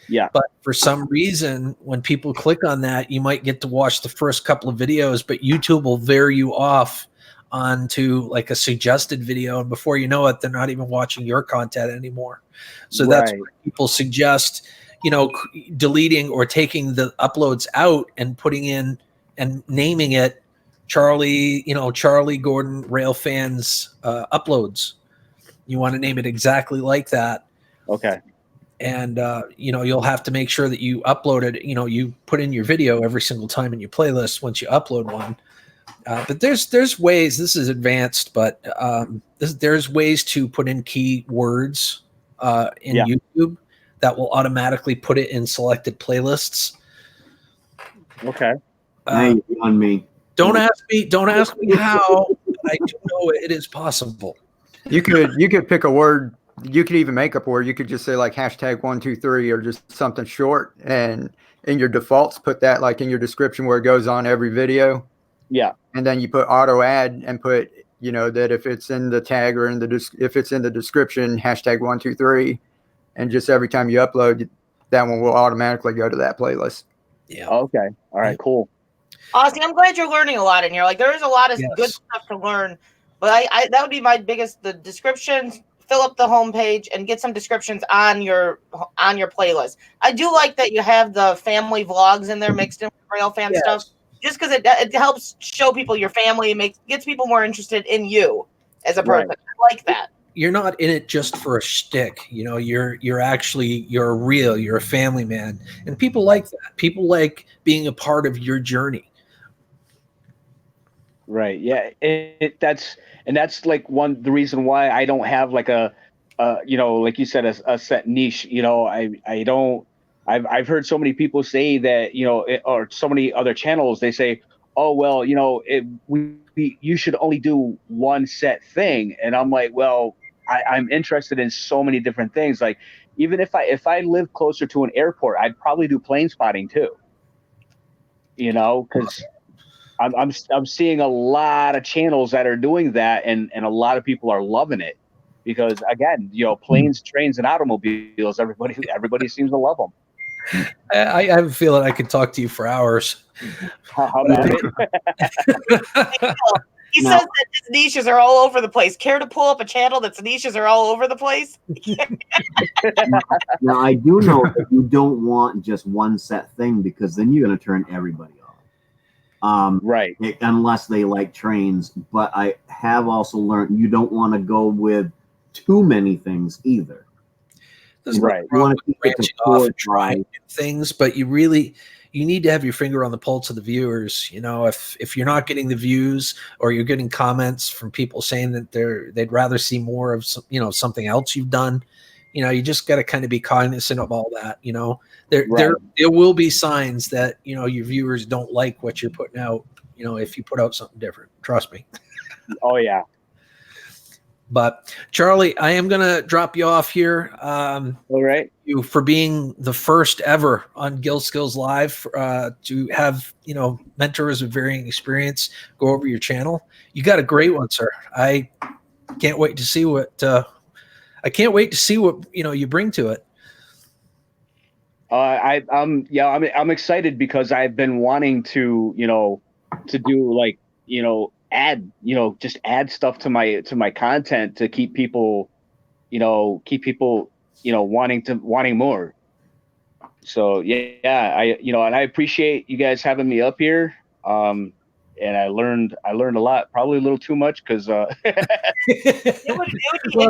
Yeah. But for some reason, when people click on that, you might get to watch the first couple of videos, but YouTube will veer you off onto like a suggested video. And before you know it, they're not even watching your content anymore. So that's Right. where people suggest, deleting or taking the uploads out and putting in and naming it Charlie Gordon Railfans uploads. You want to name it exactly like that. Okay. And you'll have to make sure that you upload it. You put in your video every single time in your playlist once you upload one. But there's ways. This is advanced, but there's ways to put in key words in YouTube that will automatically put it in selected playlists. Okay. Hey, on me. Don't ask me how. I do know it is possible. You could pick a word. You could even make up a word. You could just say like #123 or just something short, and in your defaults put that like in your description where it goes on every video. Yeah. And then you put auto add and put that if it's in the tag or if it's in the description #123, and just every time you upload, that one will automatically go to that playlist. Yeah. Okay. All right. Cool. Austin, I'm glad you're learning a lot in here. Like there is a lot of good stuff to learn, but I that would be my biggest, the descriptions. Fill up the homepage and get some descriptions on your playlist. I do like that you have the family vlogs in there mixed in with Railfan stuff, just because it helps show people your family, gets people more interested in you as a person. Right. I like that. You're not in it just for a shtick. You're real. You're a family man, and people like that. People like being a part of your journey. Right. Yeah. That's like the reason why I don't have like a like you said, a set niche. I've heard so many people say that, or so many other channels, they say, oh, well, you should only do one set thing. And I'm like, well, I'm interested in so many different things. Like even if I live closer to an airport, I'd probably do plane spotting too, because I'm seeing a lot of channels that are doing that, and a lot of people are loving it because again, planes, trains, and automobiles, everybody seems to love them. I have a feeling I could talk to you for hours. How about it? He says that his niches are all over the place. Care to pull up a channel that's niches are all over the place? Now I do know that you don't want just one set thing, because then you're going to turn everybody off. Right. Unless they like trains. But I have also learned you don't want to go with too many things either. There's right. You want to keep branching off and trying new things, but you need to have your finger on the pulse of the viewers. If you're not getting the views, or you're getting comments from people saying that they'd rather see more of something else you've done, you just got to kind of be cognizant of all that. There will be signs that your viewers don't like what you're putting out. If you put out something different, trust me. Oh yeah. But Charlie, I am going to drop you off here. All right. You for being the first ever on Gill Skills Live to have, mentors of varying experience go over your channel. You got a great one, sir. I can't wait to see what you bring to it. I'm excited because I've been wanting to do just add stuff to my content to keep people wanting more. So and I appreciate you guys having me up here. And I learned a lot, probably a little too much because well,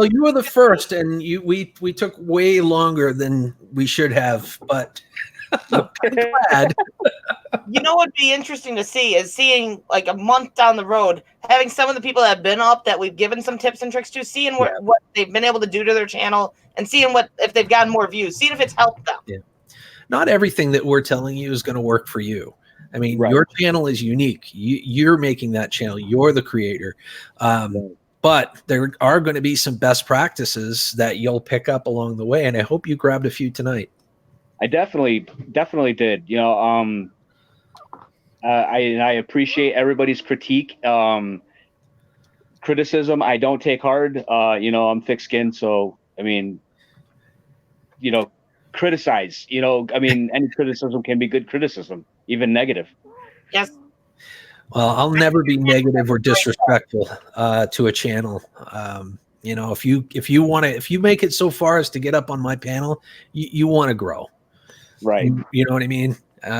you were the first, and we took way longer than we should have, but I'm glad. What would be interesting to see is seeing like a month down the road, having some of the people that have been up that we've given some tips and tricks to, seeing what they've been able to do to their channel, and seeing if they've gotten more views, seeing if it's helped them. Yeah. Not everything that we're telling you is going to work for you. I mean, your channel is unique. You're making that channel. You're the creator. But there are going to be some best practices that you'll pick up along the way, and I hope you grabbed a few tonight. I definitely did. I appreciate everybody's critique. Criticism, I don't take hard. I'm thick-skinned, so I mean, criticize. You know, I mean, any criticism can be good criticism, even negative. Yes. Well, I'll never be negative or disrespectful to a channel. You know, if you make it so far as to get up on my panel, you want to grow. Right. You know what I mean?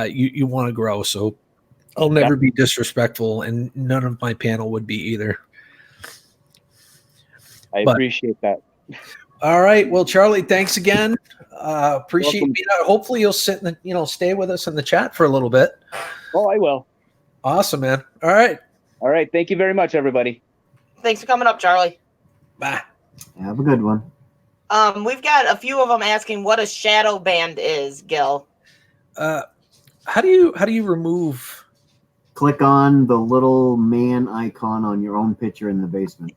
You want to grow. So I'll never be disrespectful, and none of my panel would be either. I appreciate that. All right. Well, Charlie, thanks again. Appreciate Welcome. being out. Hopefully you'll sit and stay with us in the chat for a little bit. Oh, I will. Awesome, man. All right. All right. Thank you very much, everybody. Thanks for coming up, Charlie. Bye. Have a good one. We've got a few of them asking what a shadow band is, Gil. How do you remove? Click on the little man icon on your own picture in the basement.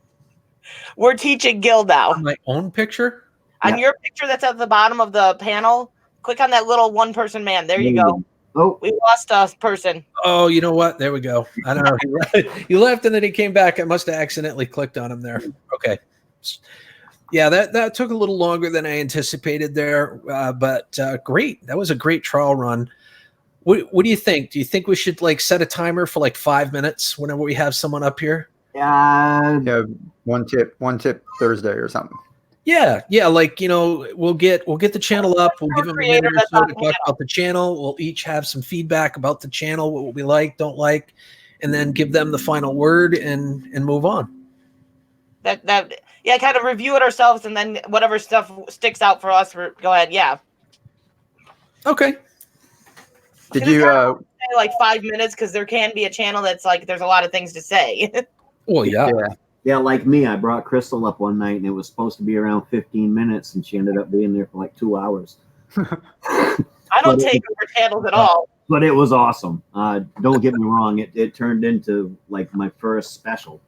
We're teaching Gil now. My own picture? On your picture that's at the bottom of the panel, click on that little one-person man. There you go. Oh, We lost a person. Oh, you know what? There we go. I don't know. You left and then he came back. I must have accidentally clicked on him there. Okay. Yeah, that took a little longer than I anticipated there, but great. That was a great trial run. What do you think? Do you think we should set a timer for 5 minutes whenever we have someone up here? yeah. Yeah, one tip Thursday or something. Yeah, we'll get the channel up. We'll give them a minute or so to talk about the channel. We'll each have some feedback about the channel, what we like, don't like, and then give them the final word and move on. Yeah, kind of review it ourselves, and then whatever stuff sticks out for us, go ahead. Yeah. Okay. Did you? Say 5 minutes, because there can be a channel that's there's a lot of things to say. Well, yeah. Yeah, like me, I brought Crystal up one night, and it was supposed to be around 15 minutes, and she ended up being there for 2 hours. I don't take over channels at all. But it was awesome. Don't get me wrong; it turned into my first special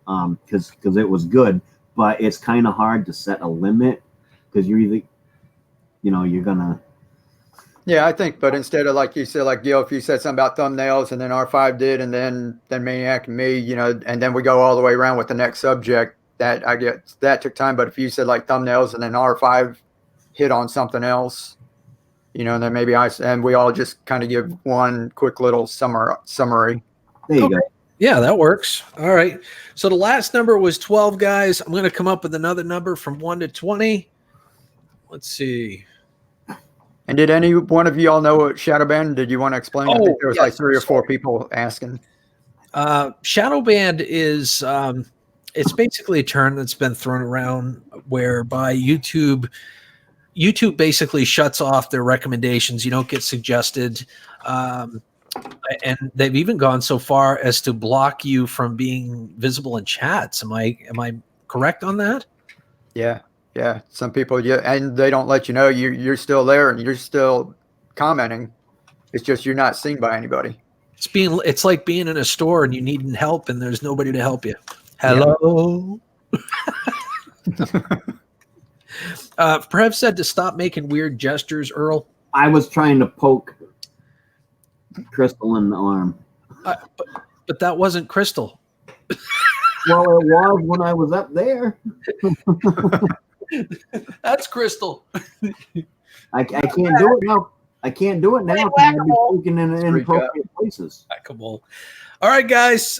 because it was good. But it's kind of hard to set a limit because you're either, you're gonna. Yeah, I think. But instead of like you said, Gil, if you said something about thumbnails, and then R5 did, and then Maniac and me, and then we go all the way around with the next subject. That took time. But if you said thumbnails, and then R5 hit on something else, and then maybe we all just kind of give one quick little summary. There you go. Yeah, that works. All right. So the last number was 12, guys. I'm going to come up with another number from 1 to 20. Let's see. And did any one of you all know what shadow band? Did you want to explain? I think there was yes, 3 or 4 people asking. Shadow band is it's basically a term that's been thrown around whereby YouTube basically shuts off their recommendations. You don't get suggested. And they've even gone so far as to block you from being visible in chats. Am I correct on that? Yeah. Some people, and they don't let you know you're still there and you're still commenting. It's just you're not seen by anybody. It's like being in a store and you need help and there's nobody to help you. Hello. Perhaps said to stop making weird gestures, Earl. I was trying to poke Crystal in the arm. But that wasn't Crystal. Well, it was when I was up there. That's Crystal. I can't do it now. I can't do it now because I'd be poking in inappropriate places. All right, guys.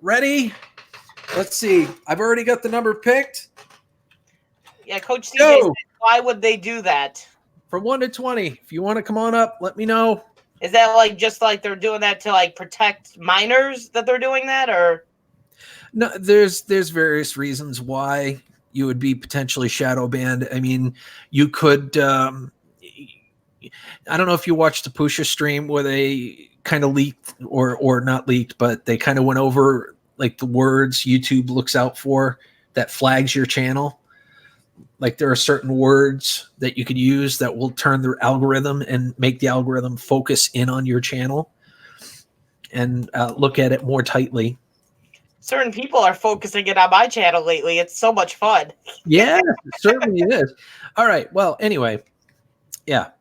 Ready? Let's see. I've already got the number picked. Yeah, Coach CJ said, why would they do that? From 1 to 20. If you want to come on up, let me know. Is that just they're doing that to protect minors that they're doing that, or? No, there's various reasons why you would be potentially shadow banned. I mean, you could. I don't know if you watched the Pusha stream where they kind of leaked or not leaked, but they kind of went over the words YouTube looks out for that flags your channel. There are certain words that you could use that will turn the algorithm and make the algorithm focus in on your channel and look at it more tightly. Certain people are focusing it on my channel lately. It's so much fun. Yeah, it certainly is. All right. Well, anyway, yeah.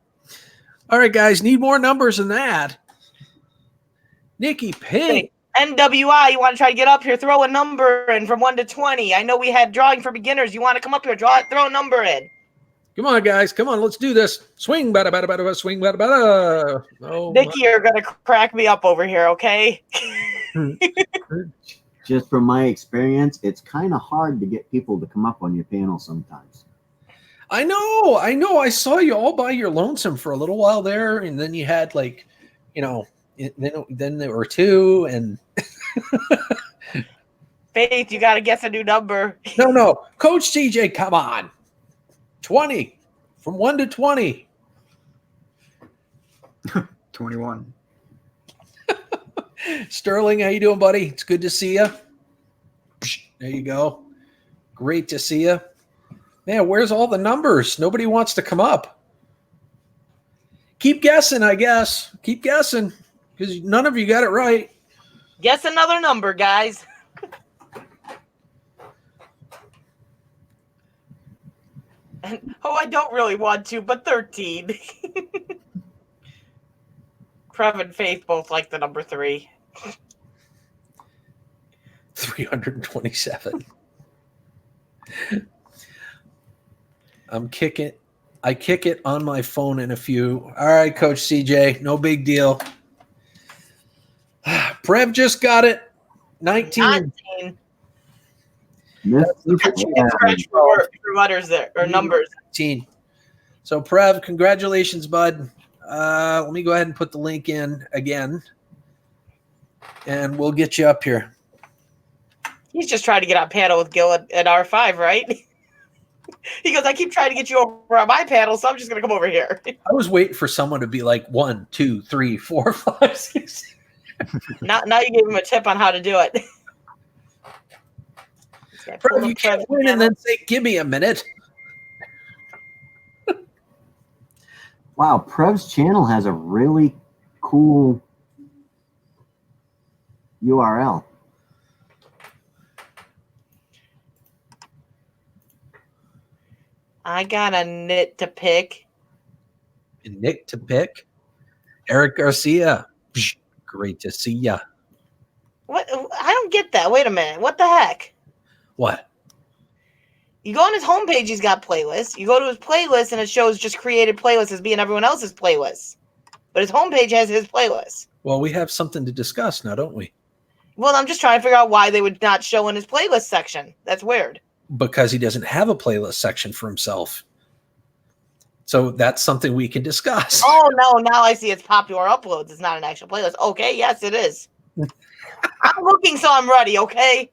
All right, guys. Need more numbers than that. Nikki Pink. NWI, you want to try to get up here? Throw a number in from 1 to 20. I know we had drawing for beginners. You want to come up here? Throw a number in. Come on, guys. Come on. Let's do this. Swing, bada, bada, bada, bada, swing, bada, bada. Oh, Nikki, you're gonna crack me up over here, okay? Just from my experience, it's kind of hard to get people to come up on your panel sometimes. I know. I saw you all by your lonesome for a little while there, and then you had like, then there were two, and Faith, you gotta guess a new number. no, Coach CJ, come on, 20 from 1 to 20. 21. Sterling, how you doing, buddy? It's good to see you. There you go. Great to see you. Man, where's all the numbers? Nobody wants to come up. Keep guessing, I guess. Keep guessing, because none of you got it right. Guess another number, guys. I don't really want to, but 13. Trev and Faith both like the number 3. 327. I kick it on my phone in a few. All right, Coach CJ, no big deal. Prev just got it. 19. 19. Miss- For letters there, or numbers. 19. So, Prev, congratulations, bud. Let me go ahead and put the link in again, and we'll get you up here. He's just trying to get on panel with Gil at R5, right? He goes, I keep trying to get you over on my panel, so I'm just going to come over here. I was waiting for someone to be like 1, 2, 3, 4, 5, 6. Now you gave him a tip on how to do it. Prev, you can't win and then say, give me a minute. Wow, Prev's channel has a really cool URL. I got a nit to pick. Nick to pick. Eric Garcia. Psh, great to see ya. What? I don't get that. Wait a minute. What the heck? What? You go on his homepage, he's got playlists. You go to his playlist, and it shows just created playlists as being everyone else's playlists. But his homepage has his playlist. Well, we have something to discuss now, don't we? Well, I'm just trying to figure out why they would not show in his playlist section. That's weird. Because he doesn't have a playlist section for himself. So that's something we can discuss. Oh, no. Now I see it's popular uploads. It's not an actual playlist. Okay, yes, it is. I'm looking, so I'm ready, okay?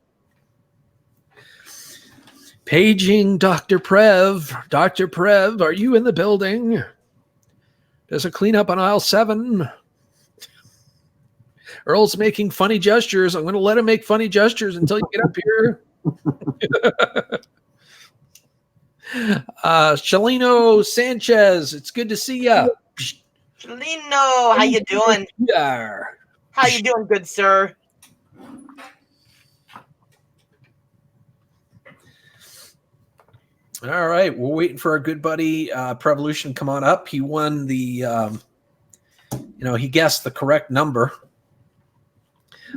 Paging Dr. Prev. Dr. Prev, are you in the building? There's a cleanup on aisle 7. Earl's making funny gestures. I'm going to let him make funny gestures until you get up here. Shalino Sanchez, it's good to see ya. Shalino, how you doing? Yeah. How you doing, good sir? All right, we're waiting for our good buddy Prevolution to come on up. He won the, he guessed the correct number.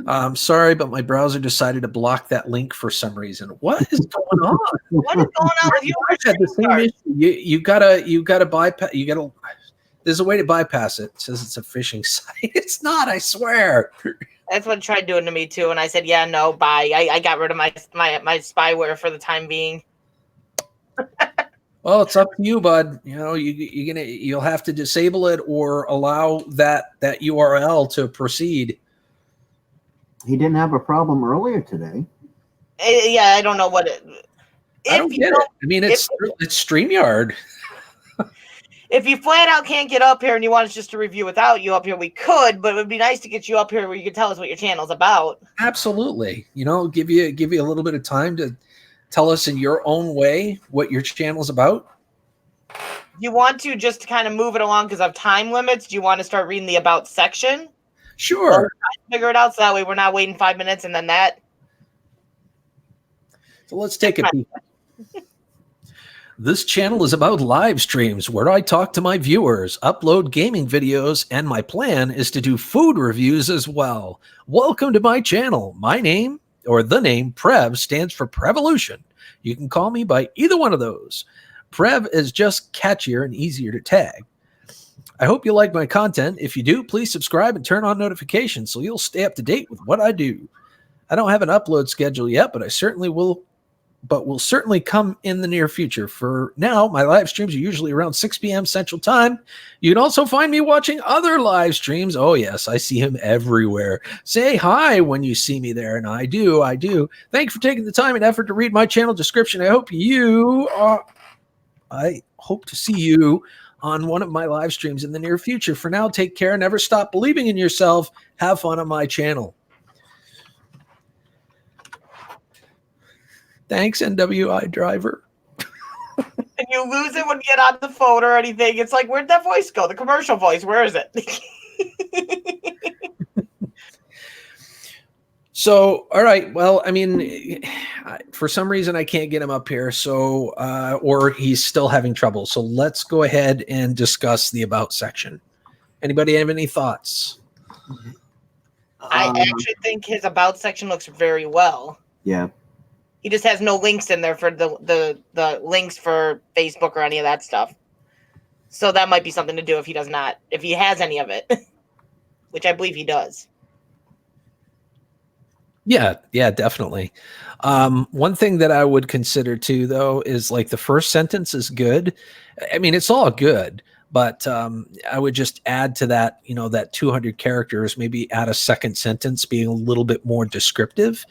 I'm sorry, but my browser decided to block that link for some reason. What is going on? What is going on with you? Had the same issue. You gotta bypass. There's a way to bypass it. It says it's a phishing site. It's not. I swear. That's what it tried doing to me too, and I said, "Yeah, no, bye." I got rid of my spyware for the time being. Well, it's up to you, bud. You'll have to disable it or allow that URL to proceed. He didn't have a problem earlier today. Yeah, I don't know what it. I don't get it. I mean, it's StreamYard. If you flat out can't get up here and you want us just to review without you up here, we could, but it would be nice to get you up here where you can tell us what your channel's about. Absolutely. Give you a little bit of time to tell us in your own way what your channel's about. You want to just kind of move it along because of time limits? Do you want to start reading the about section? Sure. Figure it out so that way we're not waiting 5 minutes and then that. So let's take a peek. This channel is about live streams where I talk to my viewers, upload gaming videos, and my plan is to do food reviews as well. Welcome to my channel. My name, or the name, Prev, stands for Prevolution. You can call me by either one of those. Prev is just catchier and easier to tag. I hope you like my content. If you do, please subscribe and turn on notifications so you'll stay up to date with what I do. I don't have an upload schedule yet, but will certainly come in the near future. For now, my live streams are usually around 6 p.m. Central Time. You can also find me watching other live streams. Oh, yes, I see him everywhere. Say hi when you see me there, and I do. Thank you for taking the time and effort to read my channel description. I hope to see you on one of my live streams in the near future. For now, take care. Never stop believing in yourself. Have fun on my channel. Thanks, NWI driver. And you lose it when you get on the phone or anything. It's like, where'd that voice go? The commercial voice. Where is it? So, all right. Well, I mean, for some reason, I can't get him up here. So, or he's still having trouble. So let's go ahead and discuss the about section. Anybody have any thoughts? I actually think his about section looks very well. Yeah. He just has no links in there for the links for Facebook or any of that stuff. So that might be something to do if he has any of it, which I believe he does. Yeah, definitely. One thing that I would consider too, though, is like the first sentence is good. I mean, it's all good, but I would just add to that, that 200 characters, maybe add a second sentence being a little bit more descriptive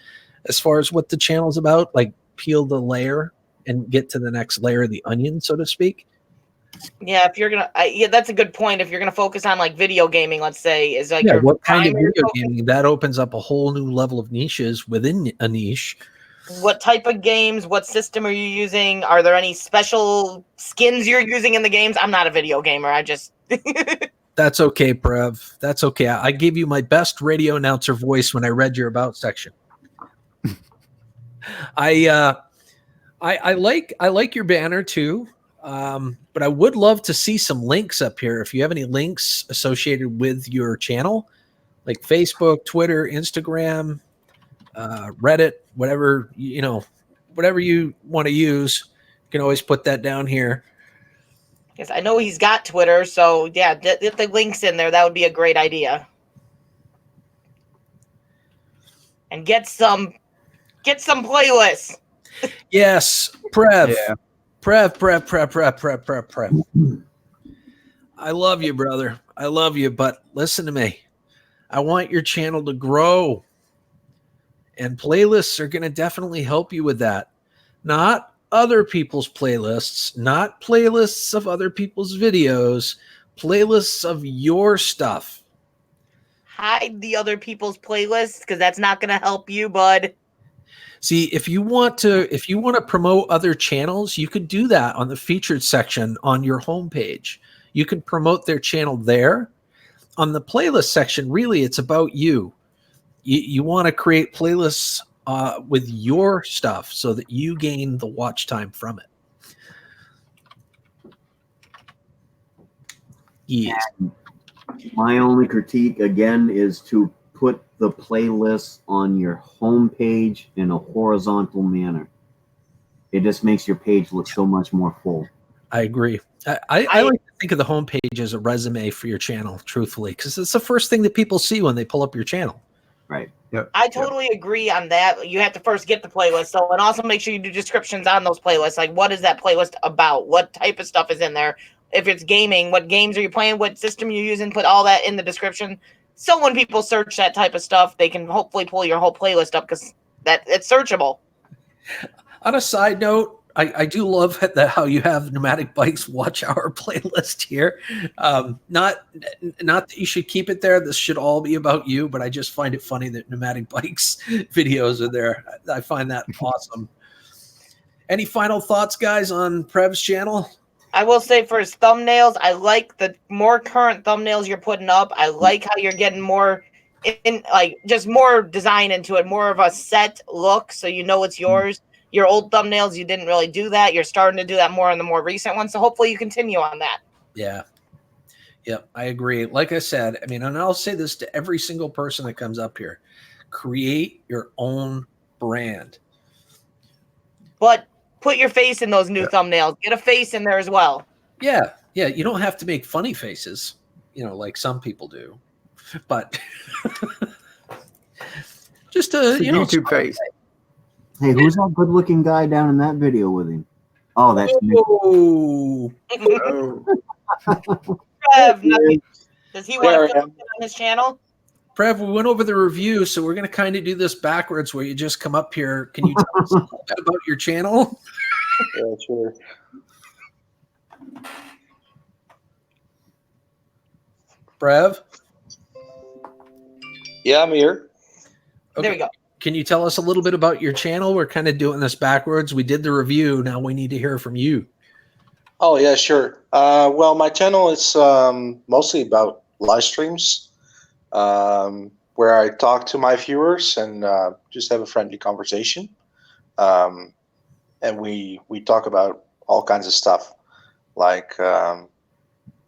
as far as what the channel is about, like peel the layer and get to the next layer of the onion, so to speak. Yeah, if you're gonna, that's a good point. If you're gonna focus on like video gaming, let's say, is like what kind of video gaming that opens up a whole new level of niches within a niche. What type of games? What system are you using? Are there any special skins you're using in the games? I'm not a video gamer. I just. That's okay, Prev. That's okay. I gave you my best radio announcer voice when I read your about section. I like your banner too, but I would love to see some links up here. If you have any links associated with your channel, like Facebook, Twitter, Instagram, Reddit, whatever you want to use, you can always put that down here. Yes, I know he's got Twitter, so yeah, if the links in there, that would be a great idea. And get some playlists. Yes, Prev. Yeah. Prev. I love you, brother. I love you, but listen to me. I want your channel to grow. And playlists are going to definitely help you with that. Not other people's playlists, not playlists of other people's videos, playlists of your stuff. Hide the other people's playlists because that's not going to help you, bud. See, if you want to promote other channels, you could do that on the featured section on your homepage. You can promote their channel there. On the playlist section, really, it's about you. You want to create playlists with your stuff so that you gain the watch time from it. Yes. My only critique again is to put the playlists on your homepage in a horizontal manner. It just makes your page look so much more full. I agree. I like to think of the homepage as a resume for your channel, truthfully, because it's the first thing that people see when they pull up your channel. Right. Yep. I totally agree on that. You have to first get the playlist, though, and also make sure you do descriptions on those playlists. Like, what is that playlist about? What type of stuff is in there? If it's gaming, what games are you playing? What system you're using? Put all that in the description. So when people search that type of stuff, they can hopefully pull your whole playlist up because it's searchable. On a side note, I do love how you have Pneumatic Bikes Watch Hour playlist here. Not that you should keep it there. This should all be about you, but I just find it funny that Pneumatic Bikes videos are there. I find that awesome. Any final thoughts, guys, on Prev's channel? I will say for his thumbnails, I like the more current thumbnails you're putting up. I like how you're getting more just more design into it, more of a set look so you know it's yours. Your old thumbnails, you didn't really do that. You're starting to do that more in the more recent ones. So hopefully you continue on that. Yeah. Yep, I agree. Like I said, I mean, and I'll say this to every single person that comes up here. Create your own brand. But put your face in those new thumbnails. Get a face in there as well. Yeah, yeah. You don't have to make funny faces, like some people do, but just It's a YouTube face. Hey, who's that good-looking guy down in that video with him? Oh, that's Mickey. Oh, Trev, nothing. Does he want to film it on his channel? Prev, we went over the review, so we're going to kind of do this backwards where you just come up here. Can you tell us a little bit about your channel? Yeah, sure. Prev? Yeah, I'm here. Okay. There we go. Can you tell us a little bit about your channel? We're kind of doing this backwards. We did the review. Now we need to hear from you. Oh, yeah, sure. Well, my channel is mostly about live streams where I talk to my viewers and just have a friendly conversation. And we talk about all kinds of stuff, like,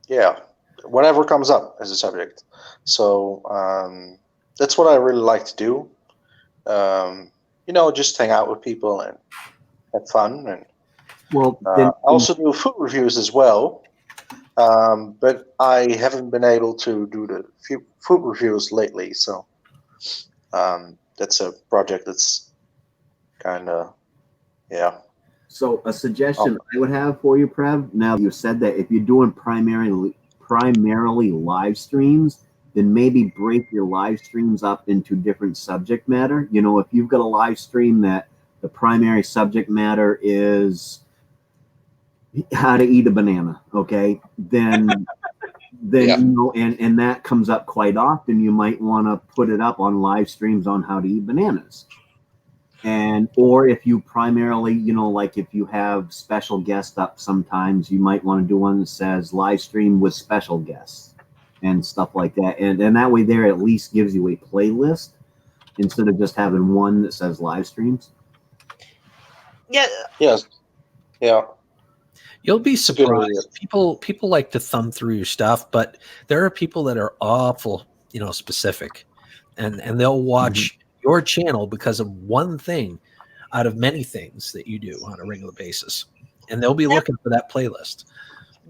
yeah, whatever comes up as a subject. So that's what I really like to do. Just hang out with people and have fun. And Well, I also do food reviews as well, but I haven't been able to do the food reviews lately. So that's a project that's kind of, yeah. So a suggestion I would have for you, Prev, now you said that if you're doing primarily live streams, then maybe break your live streams up into different subject matter. If you've got a live stream that the primary subject matter is how to eat a banana, okay, then Yeah. and that comes up quite often, you might want to put it up on live streams on how to eat bananas. Or if you primarily, like if you have special guests up sometimes, you might want to do one that says live stream with special guests and stuff like that. And that way there at least gives you a playlist instead of just having one that says live streams. Yeah. Yes. Yeah. You'll be Good surprised. idea. People like to thumb through your stuff, but there are people that are awful, specific, and they'll watch your channel because of one thing out of many things that you do on a regular basis, and they'll be looking for that playlist.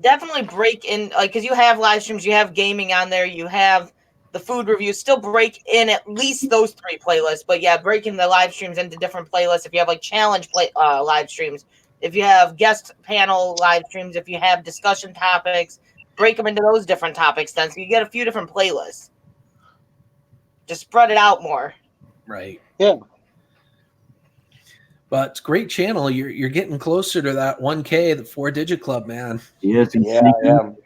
Definitely break in, because you have live streams, you have gaming on there, you have the food reviews. Still break in at least those 3 playlists. But yeah, breaking the live streams into different playlists. If you have like challenge live streams, if you have guest panel live streams, if you have discussion topics, break them into those different topics. Then so you get a few different playlists. Just spread it out more. Right. Yeah. But it's a great channel. You're getting closer to that 1K, the 4-digit club, man. Yes. Yeah, I am.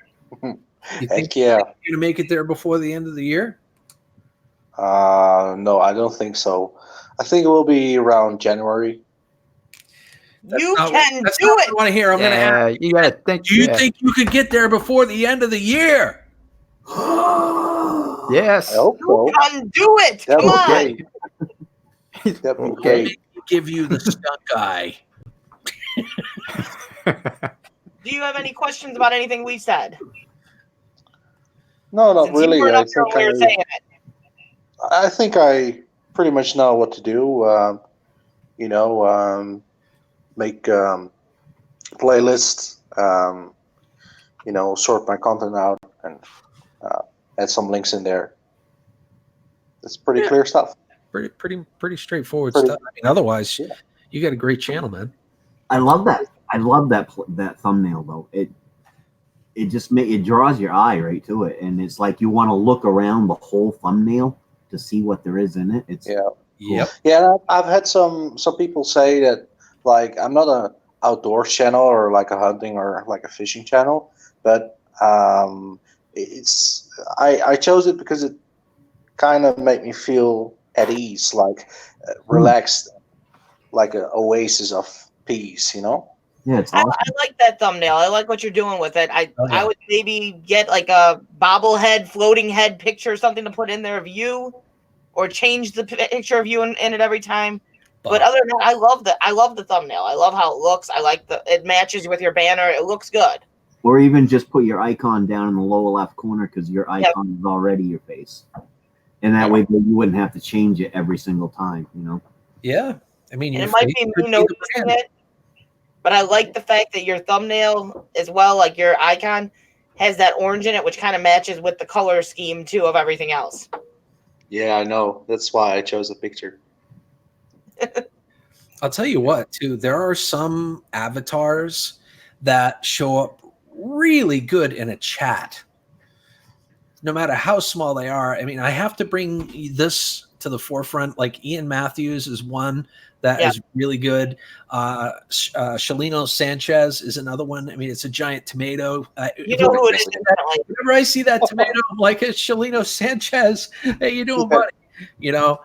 You think Heck yeah. you're going to make it there before the end of the year? No, I don't think so. I think it will be around January. You Not- can that's do not what it. I want to hear. I'm going to Yeah, ask. you gotta think. Do you yeah. think you could get there before the end of the year? Yes. I hope You so. can do it. That'd Come be on. great. That'd be Okay. great. Give you the skunk eye. Do you have any questions about anything we said? No, not Since you really. weren't I up there think when we were saying it. I think I pretty much know what to do. Make playlists. Sort my content out and add some links in there. It's pretty Yeah. clear stuff. Pretty straightforward Pretty- stuff. I mean, otherwise, Yeah. you got a great channel, man. I love that. I love that thumbnail though. It just it draws your eye right to it, and it's like you want to look around the whole thumbnail to see what there is in it. It's Yeah. Yep. Yeah, I've had some people say that, like, I'm not a outdoors channel or like a hunting or like a fishing channel, but I chose it because it kind of made me feel at ease, like relaxed, like an oasis of peace, Yeah, it's I awesome. like that thumbnail. I like what you're doing with it. I Oh, yeah. would maybe get like a bobblehead, floating head picture or something to put in there of you, or change the picture of you in it every time. But other than that, I love the thumbnail. I love how it looks. I like it matches with your banner. It looks good. Or even just put your icon down in the lower left corner because your icon is already your face, and that way you wouldn't have to change it every single time. Yeah. I mean, And your it might face be could me the noticing brand. it. but I like the fact that your thumbnail as well, like your icon, has that orange in it, which kind of matches with the color scheme too of everything else. Yeah, I know. That's why I chose the picture. I'll tell you what, too. There are some avatars that show up really good in a chat, no matter how small they are. I mean, I have to bring this to the forefront. Like Ian Matthews is one that is really good. Shalino Sanchez is another one. I mean, it's a giant tomato. You know who it is. Whenever I see that tomato, I'm like, it's Shalino Sanchez. Hey, you doing, buddy? You know,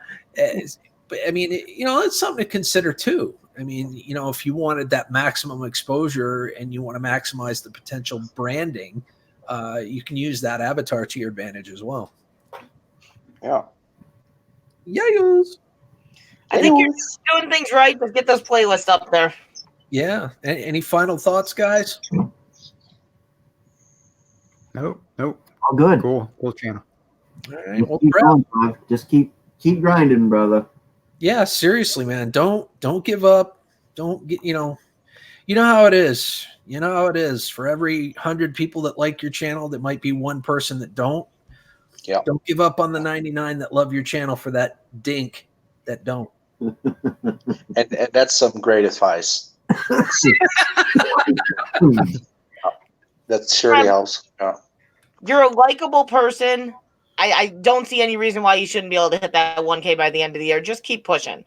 but I mean, it's something to consider too. I mean, if you wanted that maximum exposure and you want to maximize the potential branding, you can use that avatar to your advantage as well. Yeah. Yes. I think you're doing things right. Just get those playlists up there. Yeah. Any final thoughts, guys? Nope. All good. Cool channel. All right. Well, Keep Brett, going, bro. Just keep grinding, brother. yeah, seriously, man. Don't give up. Don't get, you know how it is. You know how it is. For every 100 people that like your channel, there might be one person that don't. Yeah. Don't give up on the 99 that love your channel for that dink that don't. And that's some great advice. That surely helps. Yeah. You're a likable person. I don't see any reason why you shouldn't be able to hit that 1K by the end of the year. Just keep pushing.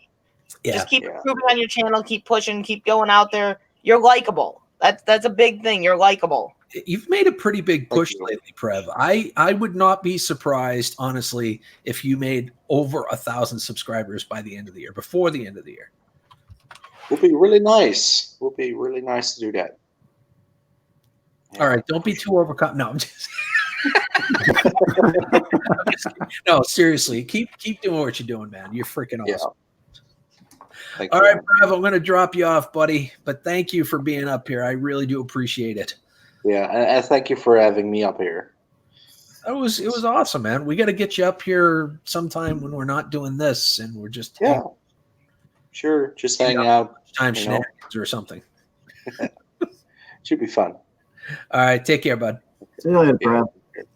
Yeah. Just keep improving on your channel. Keep pushing. Keep going out there. You're likable. That's a big thing. You're likable. You've made a pretty big push lately, Prev. I would not be surprised, honestly, if you made over 1,000 subscribers by the end of the year, before the end of the year. Would be really nice. Would be really nice to do that. All right, don't be too overcome. No, I'm just. No, seriously, keep doing what you're doing, man. You're freaking awesome. Thank All you. right, Prev, I'm going to drop you off, buddy. But thank you for being up here. I really do appreciate it. Yeah, and thank you for having me up here. It was awesome, man. We got to get you up here sometime when we're not doing this and we're just Sure, just hanging out. Time shenanigans or something. Should be fun. All right, take care, bud. See you later, Prev.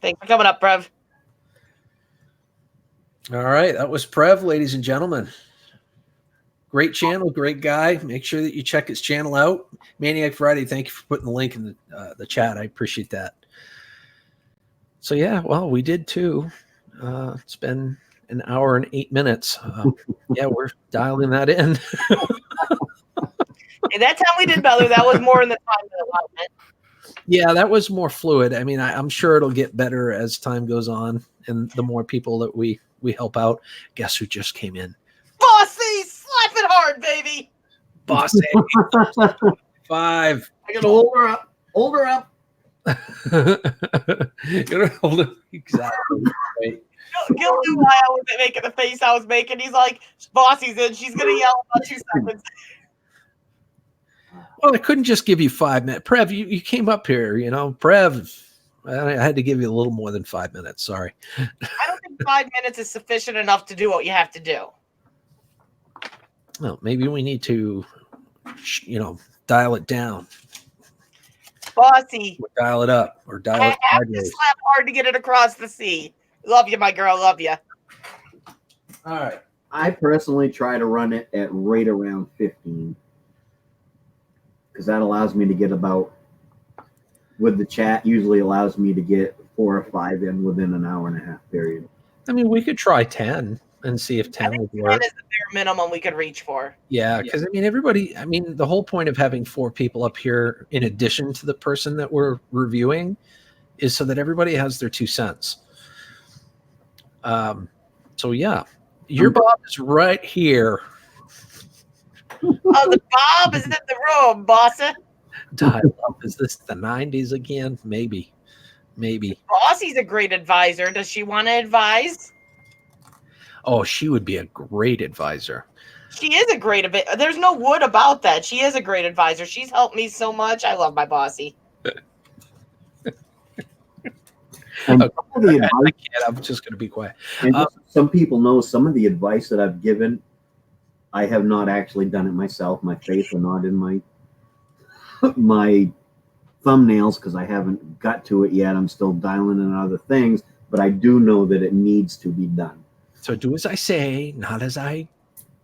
Thanks for coming up, Prev. All right, that was Prev, ladies and gentlemen. Great channel, great guy. Make sure that you check his channel out. Maniac Friday, thank you for putting the link in the chat. I appreciate that. So, yeah, well, we did too. It's been an hour and 8 minutes. Yeah, we're dialing that in. Hey, that time we did better. That was more in the time allotment. Yeah, that was more fluid. I mean, I'm sure it'll get better as time goes on and the more people that we help out. Guess who just came in? Bossy, slap it hard, baby. Bossy. 5. I gotta hold her up. Hold her up. You gotta hold it. Exactly. Right. Gil knew why I wasn't making the face I was making. He's like, Bossy's in. She's going to yell about 2 seconds. Well, I couldn't just give you 5 minutes. Prev, you came up here, Prev, I had to give you a little more than 5 minutes. Sorry. I don't think 5 minutes is sufficient enough to do what you have to do. Well, maybe we need to, dial it down. Bossy. Or dial it up or dial I it have to sideways. slap hard to get it across the sea. Love you, my girl. Love you. All right. I personally try to run it at right around 15. Because that allows me to get with the chat, usually allows me to get 4 or 5 in within an hour and a half period. I mean, we could try 10 and see if 10 would work. That is the bare minimum we could reach for. Yeah, because the whole point of having 4 people up here in addition to the person that we're reviewing is so that everybody has their 2 cents. So yeah, your Bob is right here. Oh, the Bob is in the room, bossa. Is this the 90s again? Maybe. Bossy's a great advisor. Does she want to advise? Oh, she would be a great advisor. She is a great advisor. There's no wood about that. She is a great advisor. She's helped me so much. I love my Bossy. And some of the advice, I'm just going to be quiet. and some people know some of the advice that I've given. I have not actually done it myself. My faith are not in my my thumbnails because I haven't got to it yet. I'm still dialing in other things, but I do know that it needs to be done. So do as I say, not as I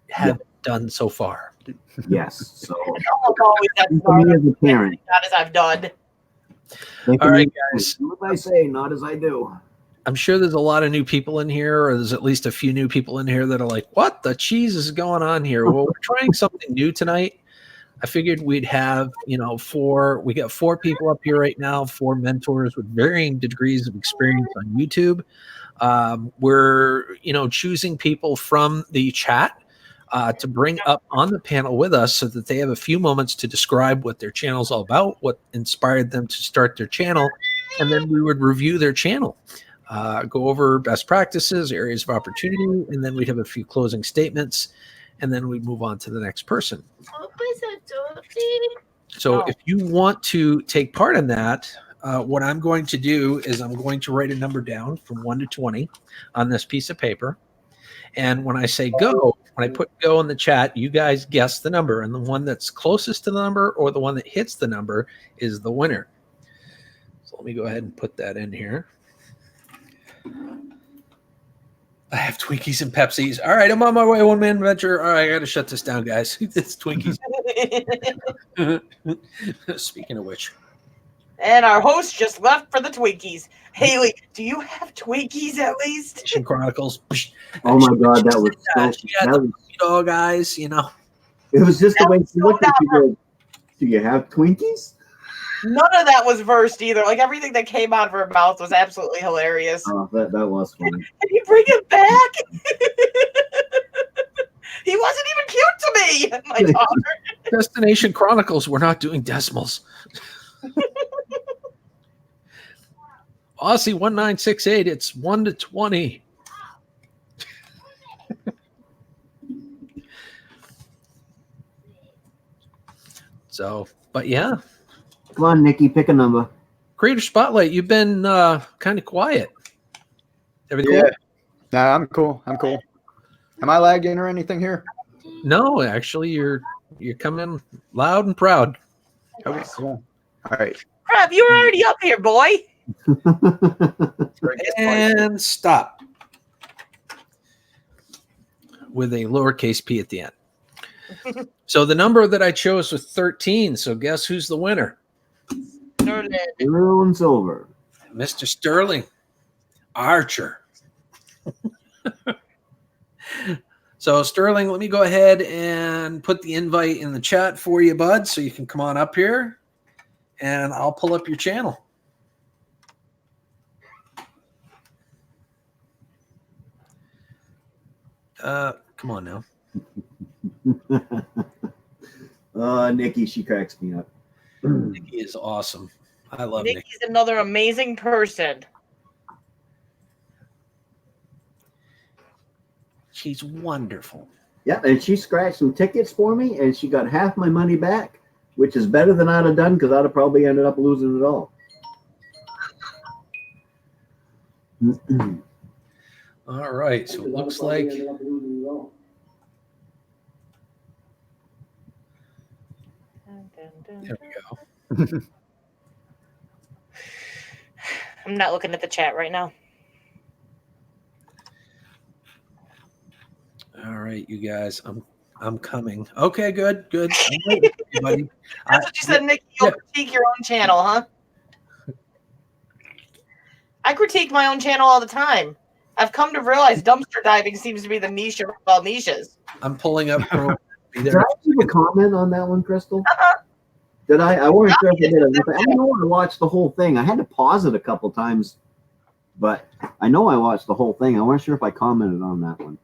have done so far. Yes. So Almost always that's for me as a parent, not as I've done. All right, guys. Do as I say, not as I do. I'm sure there's a lot of new people in here, or there's at least a few new people in here that are like, what the cheese is going on here? Well, we're trying something new tonight. I figured we'd have, we got 4 people up here right now, 4 mentors with varying degrees of experience on YouTube. We're, choosing people from the chat to bring up on the panel with us so that they have a few moments to describe what their channel's all about, what inspired them to start their channel, and then we would review their channel. Go over best practices, areas of opportunity, and then we'd have a few closing statements, and then we'd move on to the next person. So if you want to take part in that, what I'm going to do is I'm going to write a number down from 1 to 20 on this piece of paper. And when I say go, when I put go in the chat, you guys guess the number, and the one that's closest to the number or the one that hits the number is the winner. So let me go ahead and put that in here. I have Twinkies and Pepsis. All right, I'm on my way. One man venture. All right, I got to shut this down, guys. It's Twinkies. Speaking of which. And our host just left for the Twinkies. Haley, do you have Twinkies at least? Nation Chronicles. Oh my God, that was She had the burrito, guys, It was just the way she looked at you. Goes, do you have Twinkies? None of that was versed either. Like everything that came out of her mouth was absolutely hilarious. Oh, that was funny. Can you bring it back? He wasn't even cute to me, my daughter. Destination Chronicles. We're not doing decimals. Aussie 1968. It's 1 to 20. So, but yeah. Come on, Nikki, pick a number. Creator Spotlight, you've been kind of quiet. Everything Yeah. cool? No, I'm cool. Am I lagging or anything here? No, actually, you're coming loud and proud. Okay. Cool. All right. Crap, you were already up here, boy. And stop. With a lowercase p at the end. So the number that I chose was 13. So guess who's the winner? Blue and silver. Mr. Sterling Archer. So Sterling, let me go ahead and put the invite in the chat for you, bud, so you can come on up here and I'll pull up your channel. Come on now. Nikki, she cracks me up. Nikki is awesome. I love Nikki. Nikki's another amazing person. She's wonderful. Yeah, and she scratched some tickets for me, and she got half my money back, which is better than I'd have done because I'd have probably ended up losing it all. All right, so it looks like there we go. I'm not looking at the chat right now. All right, you guys, I'm coming. Okay, good. I'm waiting for you, buddy. That's what you said, Nikki. You'll critique your own channel, huh? I critique my own channel all the time. I've come to realize dumpster diving seems to be the niche of all niches. I'm pulling up. Did I leave a comment on that one, Crystal? Did I? I wasn't sure if I did. I know I watched the whole thing. I had to pause it a couple times, but I know I watched the whole thing. I wasn't sure if I commented on that one.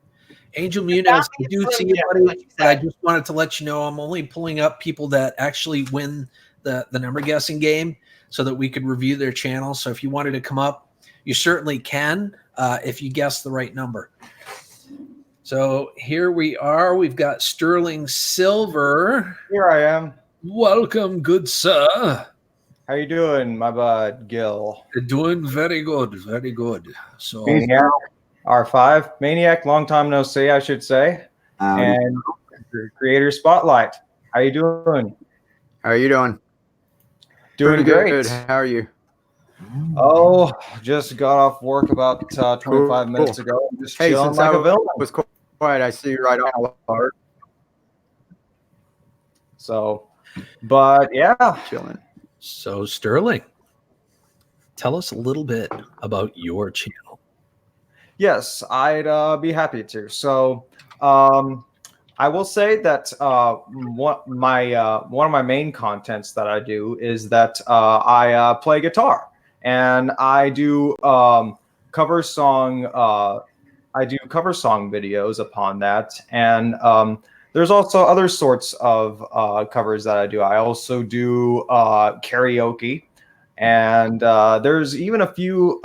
Angel Muniz, I do see you, buddy, but I just wanted to let you know I'm only pulling up people that actually win the number guessing game so that we could review their channel. So if you wanted to come up, you certainly can if you guess the right number. So here we are. We've got Sterling Silver. Here I am. Welcome, good sir. How you doing, my bud, Gil? Doing very good, very good. So Maniac, R5. Maniac, long time no see, I should say. And Creator Spotlight. How you doing? How are you doing? Doing Pretty great. How are you? Oh, just got off work about 25 Cool. minutes ago. Just Hey, chilling since like I a villain. was quiet, I see you right on alert. So, but yeah, Chilling. So Sterling, tell us a little bit about your channel. yes, I'd be happy to. So, I will say that one of my main contents that I do is that I play guitar, and I do cover song. I do cover song videos upon that, and there's also other sorts of covers that I do. I also do karaoke, and there's even a few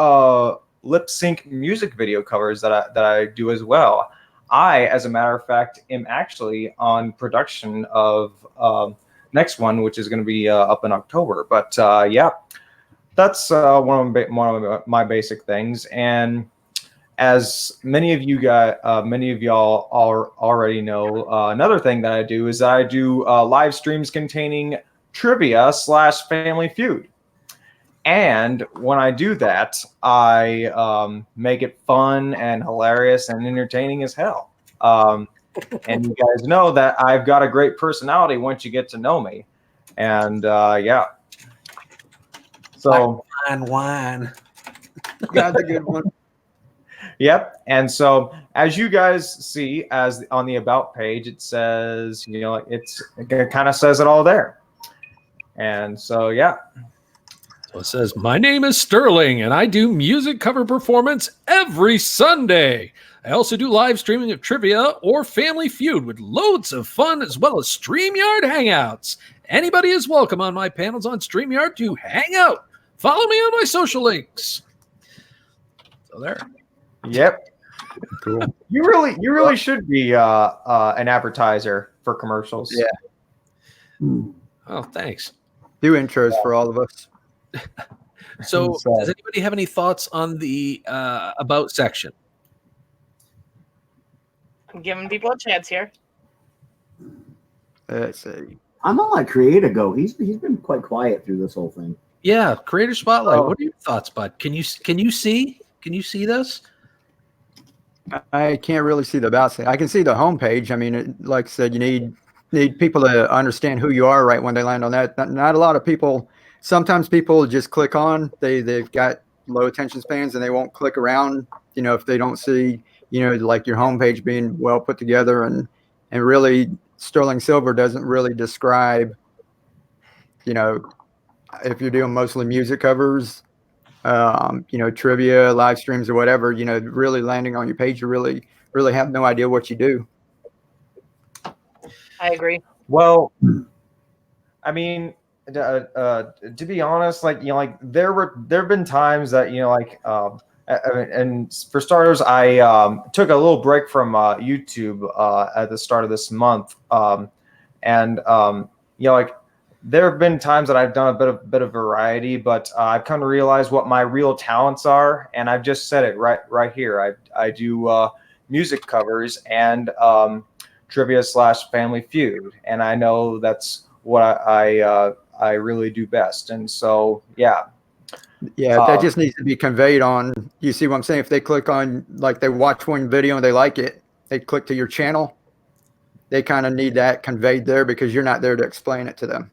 lip sync music video covers that I do as well. I, as a matter of fact, am actually on production of next one, which is going to be up in October. But yeah, that's one of my basic things. And as many of y'all already know, another thing that I do is that I do live streams containing trivia / Family Feud. And when I do that, I make it fun and hilarious and entertaining as hell. And you guys know that I've got a great personality once you get to know me. And yeah. So Wine. Got the good one. yep. And so as you guys see, as on the about page, it says, it kind of says it all there. And so yeah. So it says, my name is Sterling, and I do music cover performance every Sunday. I also do live streaming of trivia or Family Feud with loads of fun, as well as StreamYard Hangouts. Anybody is welcome on my panels on StreamYard to hang out. Follow me on my social links. So there. Yep. Cool. You really should be an advertiser for commercials. Yeah. Oh, thanks. Do intros for all of us. So does anybody have any thoughts on the about section? I'm giving people a chance here. Let's see. I'm gonna let Creator go. He's been quite quiet through this whole thing. Yeah, Creator Spotlight. Oh. What are your thoughts, bud? Can you see this? I can't really see the about section. I can see the homepage. I mean, like I said, you need people to understand who you are right when they land on that. Not a lot of people. Sometimes people just click on. They've got low attention spans and they won't click around. If they don't see, like your homepage being well put together and really Sterling Silver doesn't really describe. If you're doing mostly music covers, trivia, live streams, or whatever, really landing on your page, you really have no idea what you do. I agree. Well, I mean, to be honest, there have been times that and for starters, I took a little break from YouTube at the start of this month, and there have been times that I've done a bit of variety, but I've come to realize what my real talents are, and I've just said it right here. I do music covers and trivia / Family Feud, and I know that's what I really do best. And so yeah, that just needs to be conveyed on. You see what I'm saying? If they click on, like, they watch one video and they like it, they click to your channel. They kind of need that conveyed there because you're not there to explain it to them.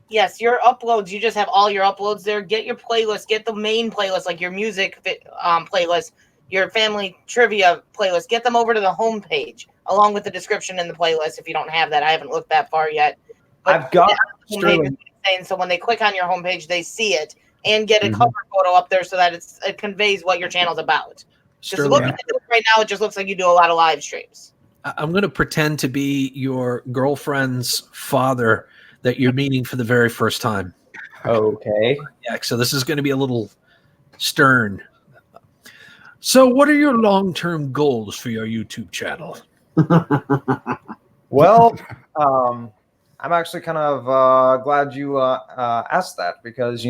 Yes, your uploads, you just have all your uploads there. Get your playlist, get the main playlist, like your music playlist, your family trivia playlist. Get them over to the homepage along with the description in the playlist. If you don't have that, I haven't looked that far yet. But I've got Sterling. So when they click on your homepage, they see it and get a cover photo up there so that it conveys what your channel's about. Just looking at it right now, it just looks like you do a lot of live streams. I'm going to pretend to be your girlfriend's father that you're meeting for the very first time. Okay. Yeah, so this is going to be a little stern. So what are your long-term goals for your YouTube channel? Well, I'm actually kind of glad you asked that because,